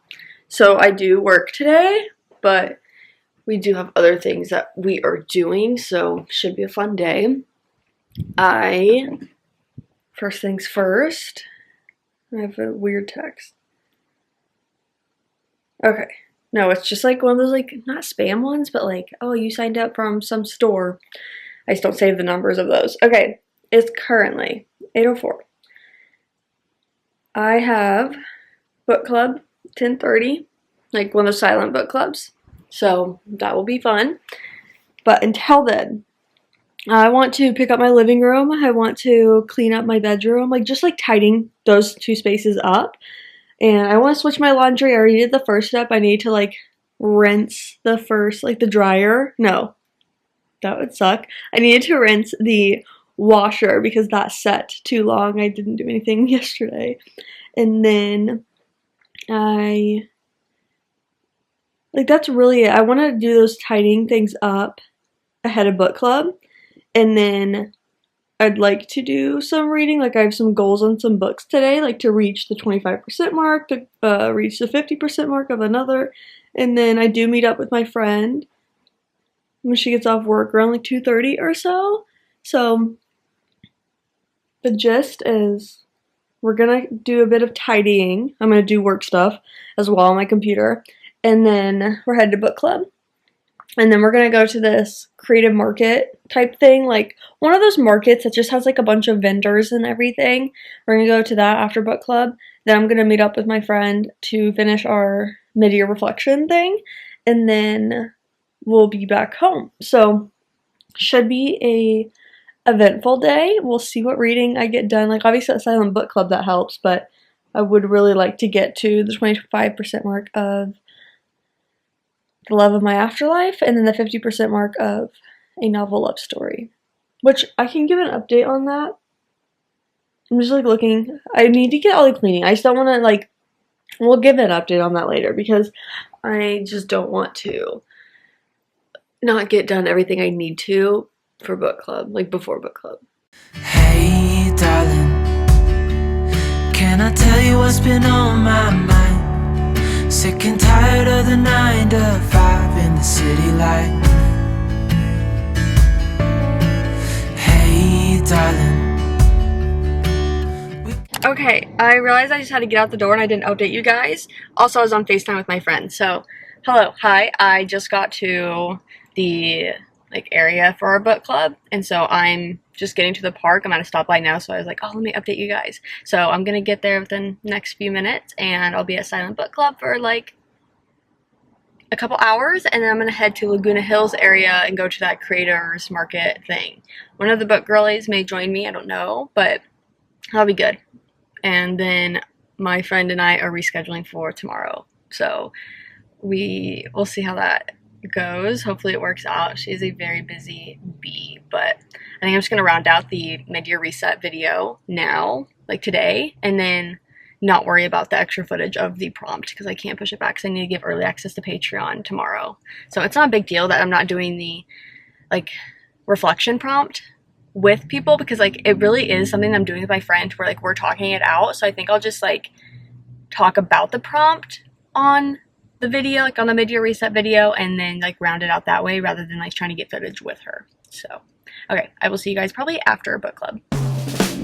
So I do work today, but we do have other things that we are doing, so should be a fun day. First things first, I have a weird text. Okay. No, it's just like one of those like, not spam ones, but like, oh, you signed up from some store. I just don't save the numbers of those. Okay. It's currently 8:04. I have book club 10:30, like one of those silent book clubs. So that will be fun. But until then, I want to pick up my living room. I want to clean up my bedroom, like just like tidying those 2 spaces up. And I want to switch my laundry. I already did the first step. I need to like rinse the first, like the dryer. No, that would suck. I needed to rinse the washer because that set too long. I didn't do anything yesterday. And then that's really it. I want to do those tidying things up ahead of book club. And then I'd like to do some reading. Like I have some goals on some books today, like to reach the 25% mark, to reach the 50% mark of another. And then I do meet up with my friend when she gets off work around like 2:30 or so. So the gist is we're gonna do a bit of tidying. I'm gonna do work stuff as well on my computer. And then we're headed to book club. And then we're going to go to this creative market type thing, like one of those markets that just has like a bunch of vendors and everything. We're going to go to that after book club. Then I'm going to meet up with my friend to finish our mid-year reflection thing. And then we'll be back home. So should be eventful day. We'll see what reading I get done. Like, obviously at Silent Book Club that helps, but I would really like to get to the 25% mark of The Love of My Afterlife, and then the 50% mark of A Novel Love Story, which I can give an update on that. I'm just like looking. I need to get all the cleaning. I just don't want to like. We'll give an update on that later because I just don't want to not get done everything I need to for book club, like before book club. Hey, darling, can I tell you what's been on my mind? Sick and tired of the 9 to 5 in the city life. Hey, darling. Okay, I realized I just had to get out the door and I didn't update you guys. Also, I was on FaceTime with my friend. So, hello, hi. I just got to the area for our book club, and so I'm just getting to the park. I'm at a stoplight now, so I was like, oh, let me update you guys. So I'm gonna get there within the next few minutes, and I'll be at Silent Book Club for like a couple hours, and then I'm gonna head to Laguna Hills area and go to that creators market thing. One of the book girlies may join me, I don't know, but that'll be good. And then my friend and I are rescheduling for tomorrow, so we'll see how that goes. Hopefully it works out. She's a very busy bee, but I think I'm just gonna round out the mid-year reset video now, like today, and then not worry about the extra footage of the prompt because I can't push it back because I need to give early access to Patreon tomorrow. So it's not a big deal that I'm not doing the reflection prompt with people because it really is something I'm doing with my friend where we're talking it out. So I think I'll just talk about the prompt on the video, on the mid-year reset video, and then round it out that way rather than trying to get footage with her. So okay, I will see you guys probably after book club.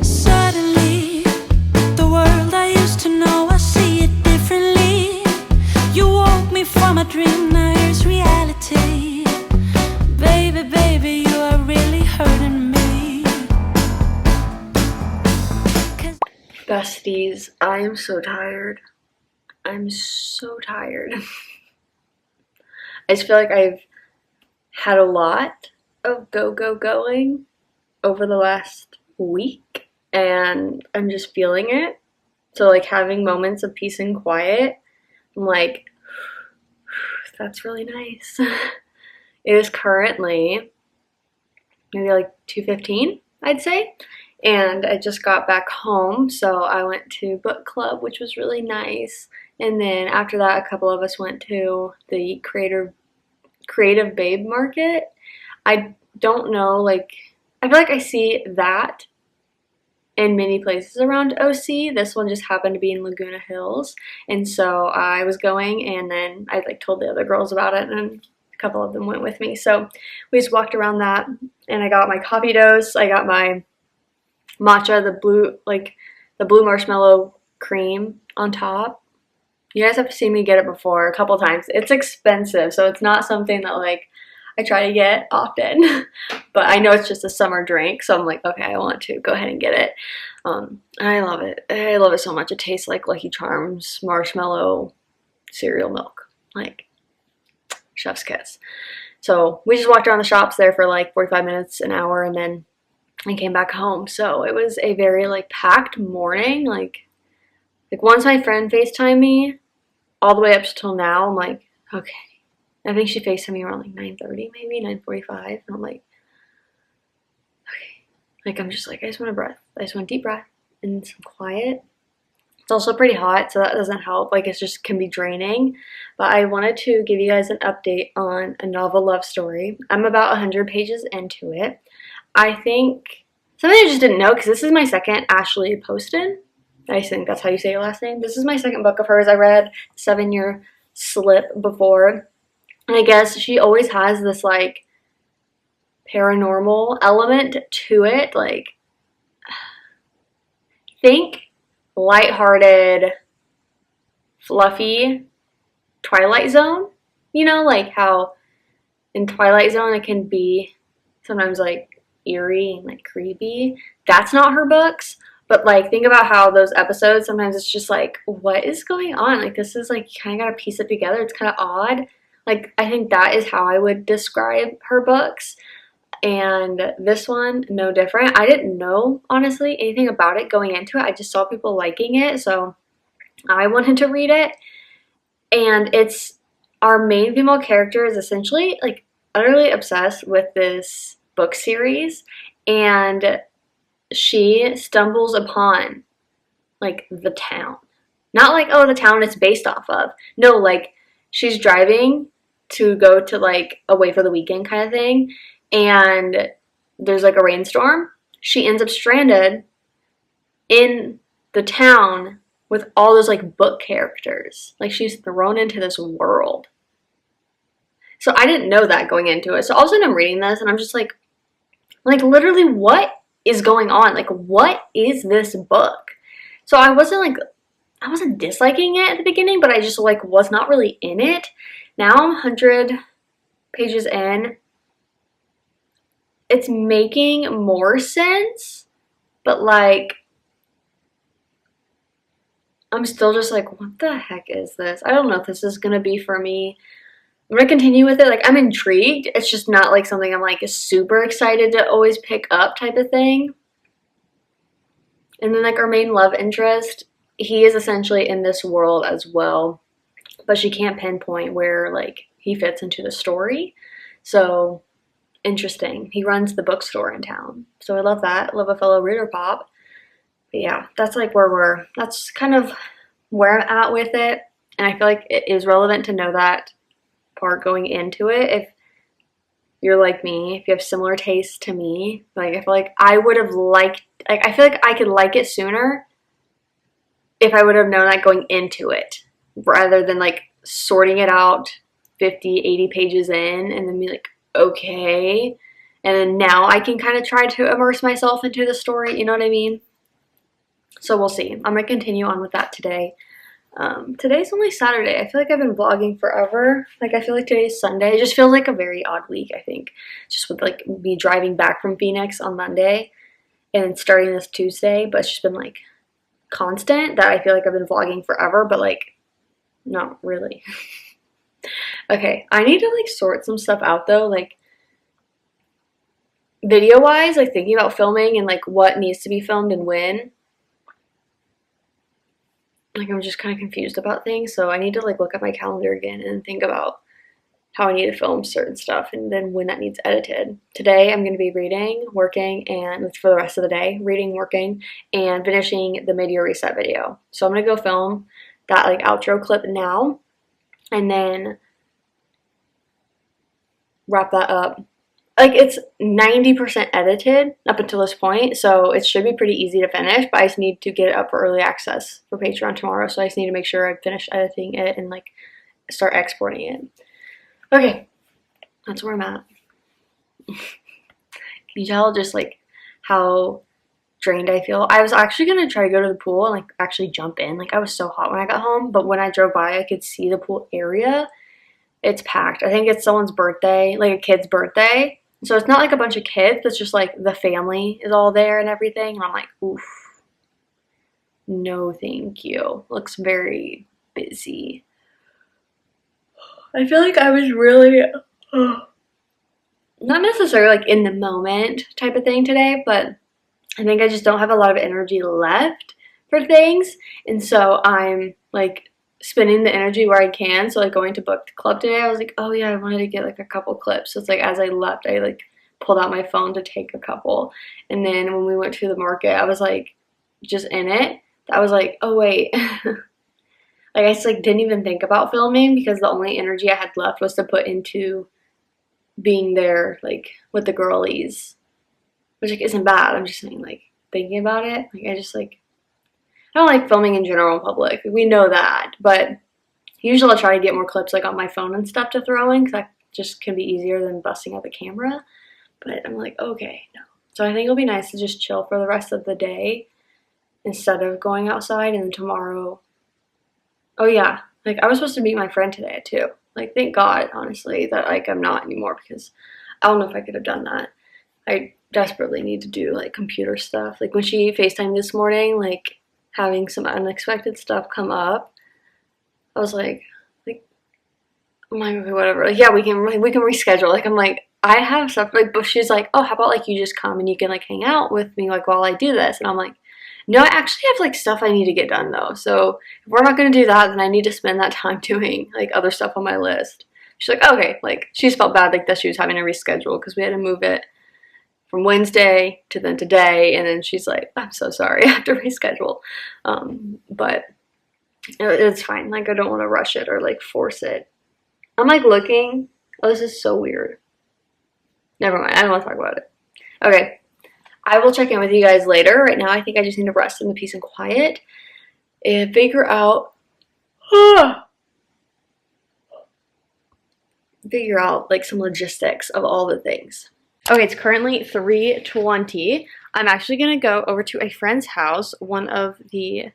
Suddenly the world I used to know, I see it differently. You woke me from a dream, now here's reality. Baby, baby, you are really hurting me. Besties, I am so tired. I'm so tired. I just feel like I've had a lot of going over the last week, and I'm just feeling it. So having moments of peace and quiet, I'm like, that's really nice. It is currently maybe 2:15, I'd say. And I just got back home, so I went to book club, which was really nice. And then after that, a couple of us went to the creative babe market. I don't know, I feel like I see that in many places around OC. This one just happened to be in Laguna Hills, and so I was going, and then I told the other girls about it, and a couple of them went with me. So we just walked around that, and I got my coffee dose. I got my matcha, the blue marshmallow cream on top. You guys have seen me get it before a couple times. It's expensive, so it's not something that I try to get often. But I know it's just a summer drink, so I'm like, okay, I want to go ahead and get it. I love it. I love it so much. It tastes like Lucky Charms marshmallow cereal milk. Chef's kiss. So we just walked around the shops there for 45 minutes, an hour, and then I came back home. So it was a very packed morning. Once my friend FaceTimed me, all the way up till now, I'm like, okay. I think she FaceTimed me around 9:30, maybe 9:45, and I'm like, okay. I'm just I just want a breath. I just want a deep breath and some quiet. It's also pretty hot, so that doesn't help. It just can be draining. But I wanted to give you guys an update on A Novel Love Story. I'm about 100 pages into it. I think something I just didn't know, because this is my second Ashley Poston. I think that's how you say your last name. This is my second book of hers. I read 7 Year Slip before. And I guess she always has this paranormal element to it. Think lighthearted, fluffy Twilight Zone. You know, how in Twilight Zone it can be sometimes eerie and creepy. That's not her books. But think about how those episodes, sometimes it's just what is going on? This is you kind of gotta piece it together. It's kind of odd. I think that is how I would describe her books. And this one, no different. I didn't know, honestly, anything about it going into it. I just saw people liking it, so I wanted to read it. And it's our main female character is essentially like utterly obsessed with this book series, and she stumbles upon like the town. Not like, oh, the town it's based off of. No, like she's driving to go to like away for the weekend kind of thing, and there's like a rainstorm. She ends up stranded in the town with all those like book characters. Like she's thrown into this world. So I didn't know that going into it. So all of a sudden I'm reading this and I'm just like literally what is going on? Like what is this book? So I wasn't disliking it at the beginning, but I just like was not really in it. Now I'm 100 pages in. It's making more sense, but like I'm still just like, what the heck is this? I don't know if this is gonna be for me. I'm gonna continue with it. Like I'm intrigued. It's just not like something I'm like super excited to always pick up type of thing. And then like our main love interest, he is essentially in this world as well, but she can't pinpoint where like he fits into the story. So interesting. He runs the bookstore in town. So I love that. I love a fellow reader pop. But yeah, that's like that's kind of where I'm at with it. And I feel like it is relevant to know that part going into it. If you're like me, if you have similar tastes to me, like I feel like I would have liked, like I feel like I could like it sooner if I would have known that going into it, rather than like sorting it out 50, 80 pages in and then be like, okay. And then now I can kind of try to immerse myself into the story, you know what I mean? So we'll see. I'm going to continue on with that today. Today's only Saturday. I feel like I've been vlogging forever. Like I feel like today's Sunday. It just feels like a very odd week, I think. Just with like me driving back from Phoenix on Monday and starting this Tuesday, but it's just been like constant that I feel like I've been vlogging forever, but like not really. Okay, I need to like sort some stuff out though, like video wise, like thinking about filming and like what needs to be filmed and when. Like I'm just kind of confused about things, so I need to like look at my calendar again and think about how I need to film certain stuff and then when that needs edited. Today I'm going to be reading, working, and for the rest of the day, reading, working, and finishing the mid-year reset video. So I'm going to go film that like outro clip now and then wrap that up. Like it's 90% edited up until this point, so it should be pretty easy to finish, but I just need to get it up for early access for Patreon tomorrow, so I just need to make sure I finish editing it and like start exporting it. Okay, that's where I'm at. Can you tell just like how drained I feel? I was actually gonna try to go to the pool and like actually jump in. Like I was so hot when I got home, but when I drove by I could see the pool area. It's packed. I think it's someone's birthday, like a kid's birthday. So it's not like a bunch of kids, it's just like the family is all there and everything. And I'm like, oof, no thank you. Looks very busy. I feel like I was really, not necessarily like in the moment type of thing today, but I think I just don't have a lot of energy left for things. And so I'm like spending the energy where I can. So like going to book club today, I was like, oh yeah, I wanted to get like a couple clips. So it's like as I left, I like pulled out my phone to take a couple. And then when we went to the market, I was like just in it. I was like, oh wait. Like I just like didn't even think about filming because the only energy I had left was to put into being there like with the girlies. Which like isn't bad. I'm just saying like thinking about it. Like I just like I don't like filming in general in public. We know that, but usually I'll try to get more clips like on my phone and stuff to throw in because that just can be easier than busting out the camera. But I'm like, okay, no. So I think it'll be nice to just chill for the rest of the day instead of going outside. And then tomorrow, oh yeah, like I was supposed to meet my friend today too. Like thank God, honestly, that like I'm not anymore because I don't know if I could have done that. I desperately need to do like computer stuff. Like when she FaceTimed this morning, like having some unexpected stuff come up, I was like, I'm like, okay, whatever. Like, yeah, we can reschedule. Like, I'm like, I have stuff like, but she's like, oh, how about like you just come and you can like hang out with me like while I do this? And I'm like, no, I actually have like stuff I need to get done though. So if we're not gonna do that, then I need to spend that time doing like other stuff on my list. She's like, okay, like she's felt bad like that she was having to reschedule because we had to move it from Wednesday to then today, and then she's like, I'm so sorry, I have to reschedule. But it's fine. Like I don't want to rush it or like force it. I'm like looking. Oh, this is so weird. Never mind. I don't want to talk about it. Okay. I will check in with you guys later. Right now, I think I just need to rest in the peace and quiet and figure out like some logistics of all the things. Okay, it's currently 3:20. I'm actually gonna go over to a friend's house. One of the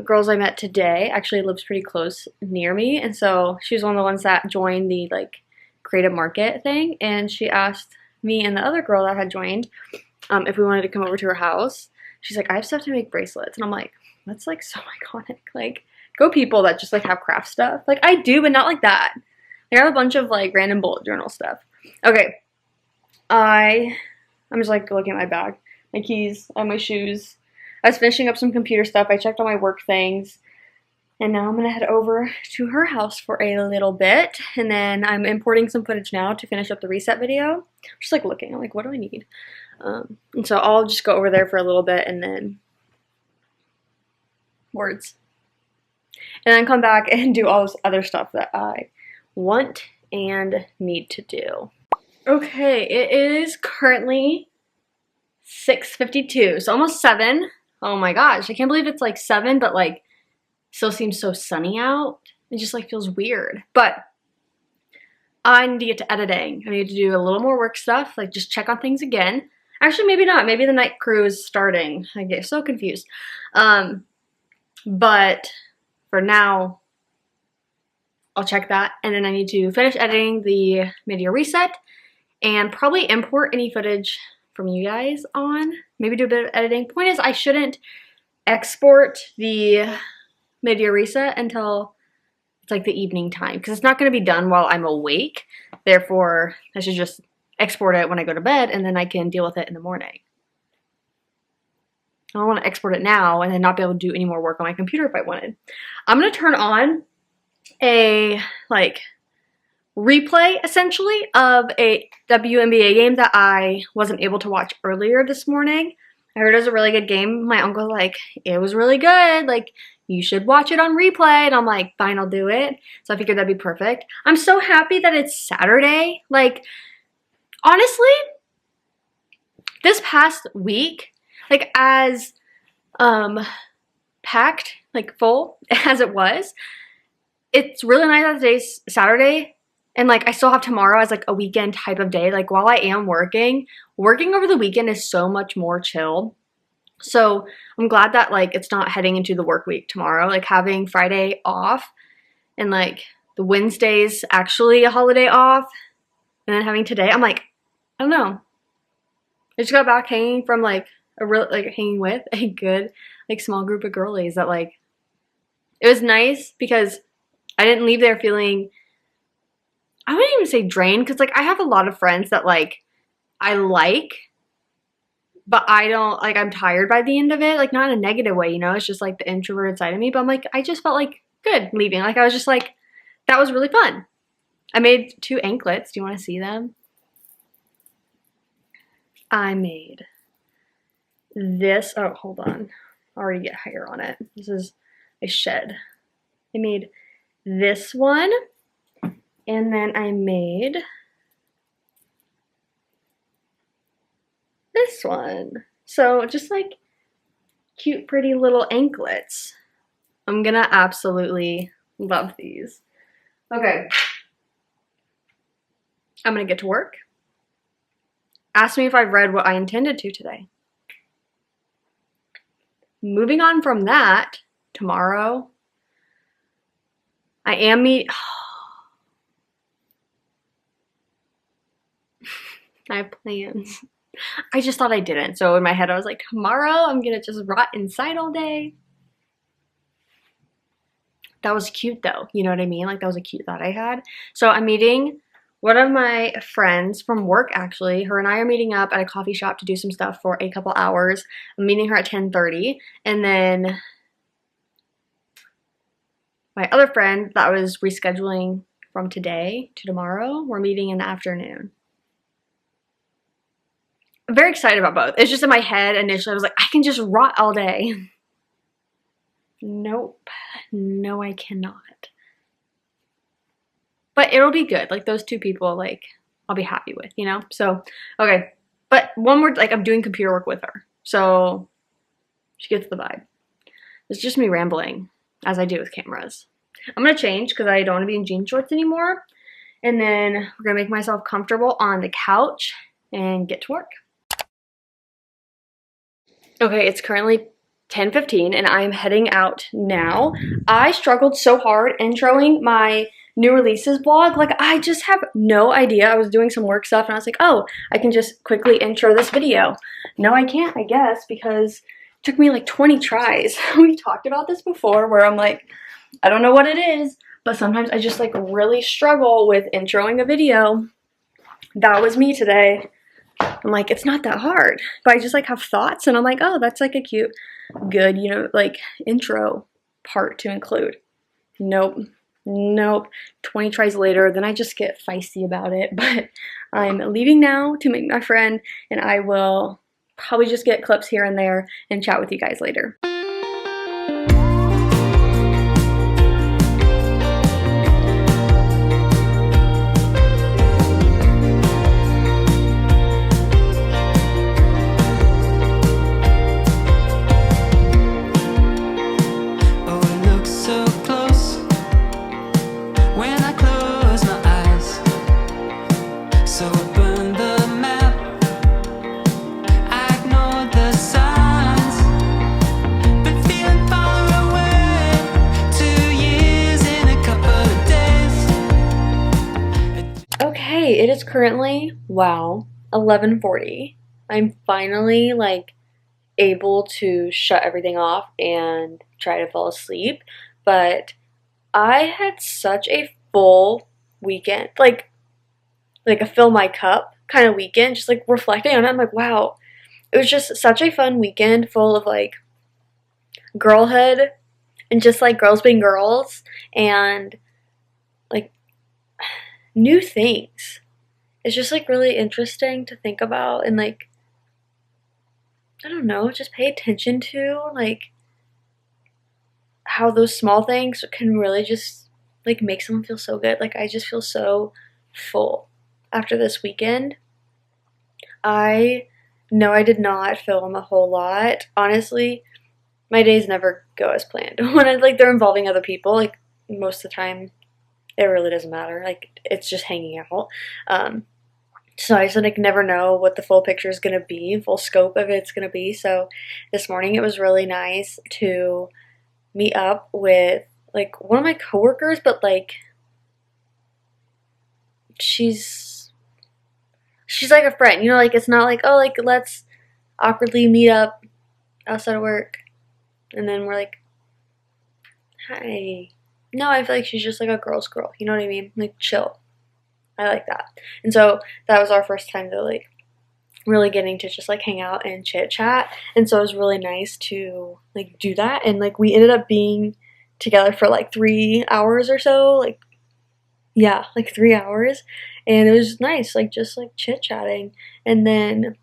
girls I met today actually lives pretty close near me, and so she's one of the ones that joined the like creative market thing, and she asked me and the other girl that had joined if we wanted to come over to her house. She's like, I have stuff to make bracelets, and I'm like, that's like so iconic. Like, go people that just like have craft stuff. Like I do, but not like that. I have a bunch of like random bullet journal stuff. Okay, I'm just like looking at my bag, my keys, and my shoes. I was finishing up some computer stuff. I checked all my work things. And now I'm going to head over to her house for a little bit. And then I'm importing some footage now to finish up the reset video. I'm just like looking. I'm like, what do I need? And so I'll just go over there for a little bit and then words. And then come back and do all this other stuff that I want and need to do. Okay, it is currently 6:52. So almost 7. Oh my gosh, I can't believe it's like 7, but like still seems so sunny out. It just like feels weird. But I need to get to editing. I need to do a little more work stuff, like just check on things again. Actually, maybe not. Maybe the night crew is starting. I get so confused. But for now, I'll check that. And then I need to finish editing the media reset and probably import any footage from you guys on. Maybe do a bit of editing. Point is, I shouldn't export the media reset until it's like the evening time because it's not going to be done while I'm awake. Therefore, I should just export it when I go to bed and then I can deal with it in the morning. I don't want to export it now and then not be able to do any more work on my computer if I wanted. I'm going to turn on a like replay essentially of a WNBA game that I wasn't able to watch earlier this morning. I heard it was a really good game. My uncle was like, it was really good. Like, you should watch it on replay. And I'm like, fine, I'll do it. So I figured that'd be perfect. I'm so happy that it's Saturday. Like, honestly, this past week, like as packed, like full as it was, it's really nice that today's Saturday. And like I still have tomorrow as like a weekend type of day. Like while I am working over the weekend is so much more chill. So I'm glad that like it's not heading into the work week tomorrow. Like having Friday off and like the Wednesday's actually a holiday off. And then having today, I'm like, I don't know. I just got back hanging from like hanging with a good like small group of girlies that like, it was nice because I didn't leave there feeling, I wouldn't even say drained because like I have a lot of friends that like I like, but I don't like, I'm tired by the end of it, like not in a negative way, you know, it's just like the introverted side of me, but I'm like, I just felt like good leaving. Like I was just like, that was really fun. I made 2 anklets. Do you want to see them? I made this. Oh, hold on. I already get hair on it. This is a shed. I made this one. And then I made this one. So just like cute, pretty little anklets. I'm gonna absolutely love these. Okay. I'm gonna get to work. Ask me if I've read what I intended to today. Moving on from that, tomorrow, I am I have plans. I just thought I didn't. So in my head, I was like, tomorrow I'm gonna just rot inside all day. That was cute though. You know what I mean? Like that was a cute thought I had. So I'm meeting one of my friends from work, actually, her and I are meeting up at a coffee shop to do some stuff for a couple hours. I'm meeting her at 10:30, and then my other friend that was rescheduling from today to tomorrow, we're meeting in the afternoon. I'm very excited about both. It's just in my head initially, I was like, I can just rot all day. Nope. No, I cannot. But it'll be good. Like, those two people, like, I'll be happy with, you know? So, okay. But one more, like, I'm doing computer work with her. So, she gets the vibe. It's just me rambling, as I do with cameras. I'm going to change because I don't want to be in jean shorts anymore. And then we're going to make myself comfortable on the couch and get to work. Okay, it's currently 10:15 and I'm heading out now. I struggled so hard introing my new releases vlog. Like, I just have no idea. I was doing some work stuff and I was like, oh, I can just quickly intro this video. No, I can't, I guess, because it took me like 20 tries. We talked about this before where I'm like, I don't know what it is, but sometimes I just like really struggle with introing a video. That was me today. I'm like, it's not that hard, but I just like have thoughts and I'm like, oh, that's like a cute, good, you know, like intro part to include. Nope. 20 tries later, then I just get feisty about it. But I'm leaving now to meet my friend and I will probably just get clips here and there and chat with you guys later. It is currently, wow, 11:40. I'm finally like able to shut everything off and try to fall asleep, but I had such a full weekend, like a fill my cup kind of weekend, just like reflecting on it. I'm like, wow, it was just such a fun weekend full of like girlhood and just like girls being girls and like new things. It's just like really interesting to think about and like, I don't know, just pay attention to like how those small things can really just like make someone feel so good. Like, I just feel so full after this weekend. I know I did not film a whole lot. Honestly, my days never go as planned. When they're involving other people, like most of the time it really doesn't matter. Like, it's just hanging out. So I just like never know what the full picture is going to be, full scope of it's going to be. So this morning it was really nice to meet up with like one of my coworkers, but like she's like a friend, you know, like it's not like, oh, like let's awkwardly meet up outside of work and then we're like, hi. No, I feel like she's just like a girl's girl, you know what I mean? Like, chill. I like that. And so that was our first time to like really getting to just like hang out and chit chat. And so it was really nice to like do that. And like we ended up being together for like 3 hours or so. Like, yeah, like 3 hours. And it was nice, like just like chit chatting. And then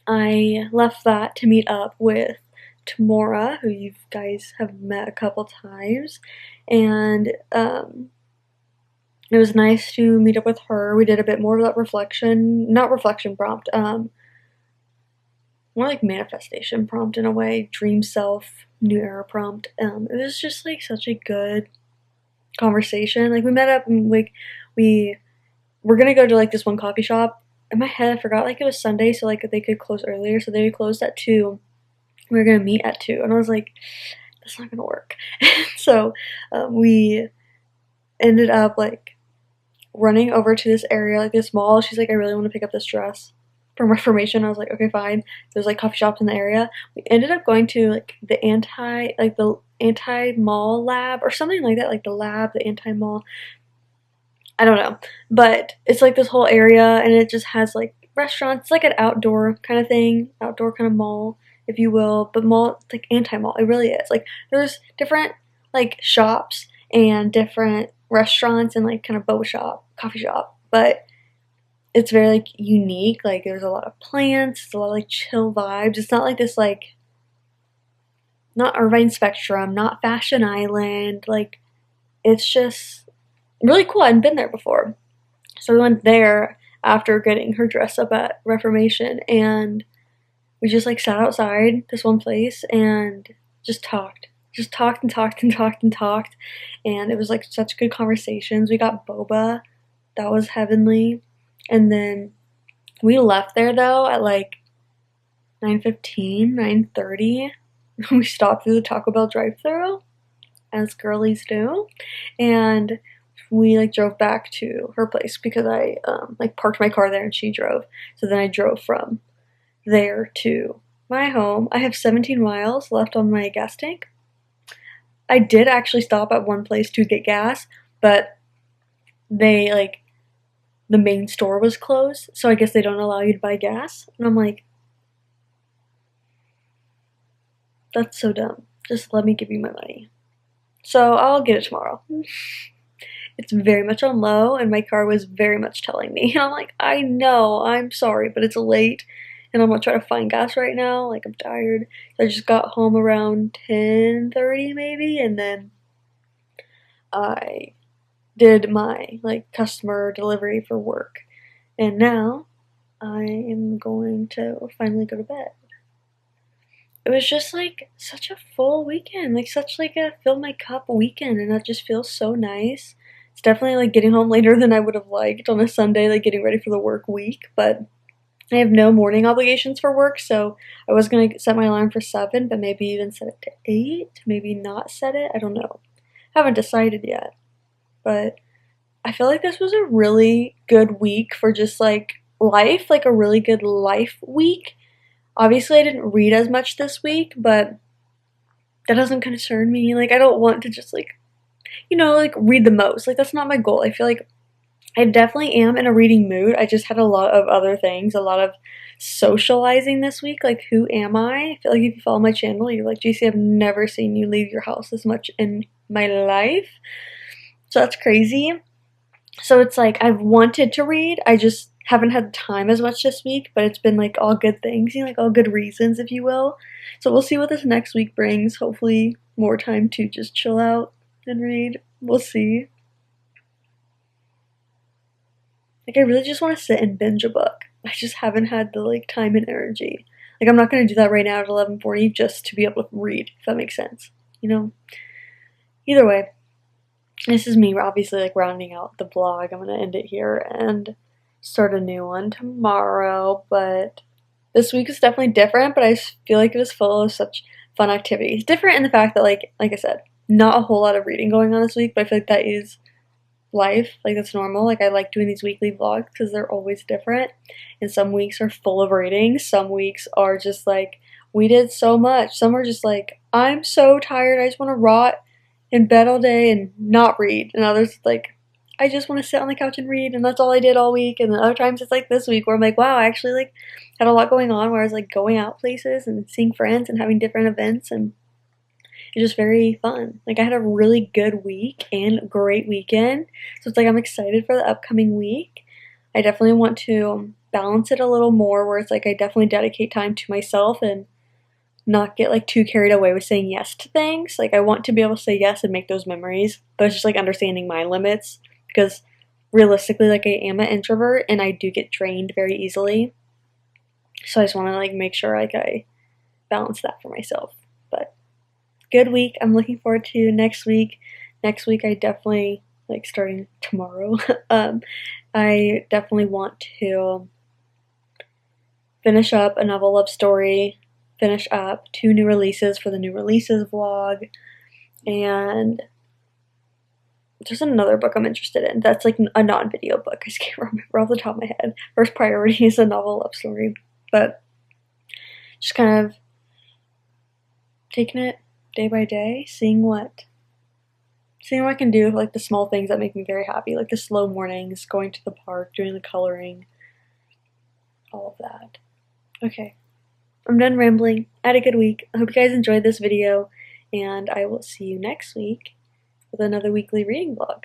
I left that to meet up with Tamora, who you guys have met a couple times. And it was nice to meet up with her. We did a bit more of that not reflection prompt, more like manifestation prompt in a way, dream self, new era prompt. It was just like such a good conversation. Like, we met up and like we were gonna go to like this one coffee shop. In my head, I forgot like it was Sunday, so like they could close earlier, so they closed at 2. We were gonna meet at 2, and I was like, that's not gonna work. So we ended up like running over to this area, like this mall. She's like, I really want to pick up this dress from Reformation. I was like, okay, fine. There's like coffee shops in the area. We ended up going to like the anti-mall lab or something like that, like the lab, the anti-mall. I don't know. But it's like this whole area, and it just has like restaurants. It's like an outdoor kind of thing, outdoor kind of mall, if you will. But mall, it's like anti-mall. It really is. Like there's different like shops and different restaurants and like kind of boba shop, coffee shop. But it's very like unique. Like there's a lot of plants. It's a lot of like chill vibes. It's not like this like not Irvine Spectrum, not Fashion Island. Like it's just really cool. I hadn't been there before. So we went there after getting her dress up at Reformation, and we just like sat outside this one place and just talked. Just talked and talked and talked and talked. And it was like such good conversations. We got boba. That was heavenly. And then we left there though at like 9:15, 9:30. We stopped through the Taco Bell drive-thru, as girlies do. And we like drove back to her place because I like parked my car there and she drove. So then I drove from there to my home. I have 17 miles left on my gas tank. I did actually stop at one place to get gas, but they like the main store was closed, so I guess they don't allow you to buy gas. And I'm like, that's so dumb. Just let me give you my money. So I'll get it tomorrow. It's very much on low, and my car was very much telling me. And I'm like, I know, I'm sorry, but it's late, and I'm gonna try to find gas right now. Like, I'm tired. So I just got home around 10:30 maybe, and then I did my like customer delivery for work. And now I am going to finally go to bed. It was just like such a full weekend, like such like a fill my cup weekend, and that just feels so nice. It's definitely like getting home later than I would have liked on a Sunday, like getting ready for the work week, but I have no morning obligations for work, so I was gonna set my alarm for 7, but maybe even set it to 8, maybe not set it, I don't know. Haven't decided yet, but I feel like this was a really good week for just like life, like a really good life week. Obviously, I didn't read as much this week, but that doesn't concern me. Like, I don't want to just, like, you know, like, read the most. Like, that's not my goal. I feel like I definitely am in a reading mood. I just had a lot of other things, a lot of socializing this week. Like, who am I? I feel like if you follow my channel, you're like, JC, I've never seen you leave your house as much in my life. So that's crazy. So it's like, I've wanted to read. I just haven't had time as much this week, but it's been like all good things, you know, like all good reasons, if you will. So we'll see what this next week brings. Hopefully more time to just chill out and read. We'll see. Like, I really just want to sit and binge a book. I just haven't had the like time and energy. Like, I'm not going to do that right now at 11:40 just to be able to read, if that makes sense, you know. Either way, this is me obviously like rounding out the vlog. I'm going to end it here and start a new one tomorrow, but this week is definitely different, but I feel like it was full of such fun activities. Different in the fact that like I said, not a whole lot of reading going on this week, but I feel like that is life. Like, that's normal. Like, I like doing these weekly vlogs because they're always different, and some weeks are full of reading. Some weeks are just like, we did so much. Some are just like, I'm so tired, I just want to rot in bed all day and not read. And others like, I just want to sit on the couch and read, and that's all I did all week. And then other times it's like this week where I'm like, wow, I actually like had a lot going on, where I was like going out places and seeing friends and having different events, and it's just very fun. Like, I had a really good week and great weekend, so it's like I'm excited for the upcoming week. I definitely want to balance it a little more, where it's like I definitely dedicate time to myself and not get like too carried away with saying yes to things. Like, I want to be able to say yes and make those memories, but it's just like understanding my limits, because realistically, like, I am an introvert and I do get drained very easily. So I just want to like make sure like I balance that for myself. But good week. I'm looking forward to next week. Next week I definitely, like, starting tomorrow, I definitely want to finish up a novel love story, finish up 2 new releases for the new releases vlog, and there's another book I'm interested in that's like a non-video book. I just can't remember off the top of my head. First priority is a novel love story, but just kind of taking it day by day, seeing what seeing what I can do, like the small things that make me very happy, like the slow mornings, going to the park, doing the coloring, all of that. Okay, I'm done rambling. I had a good week. I hope you guys enjoyed this video, and I will see you next week with another weekly reading vlog.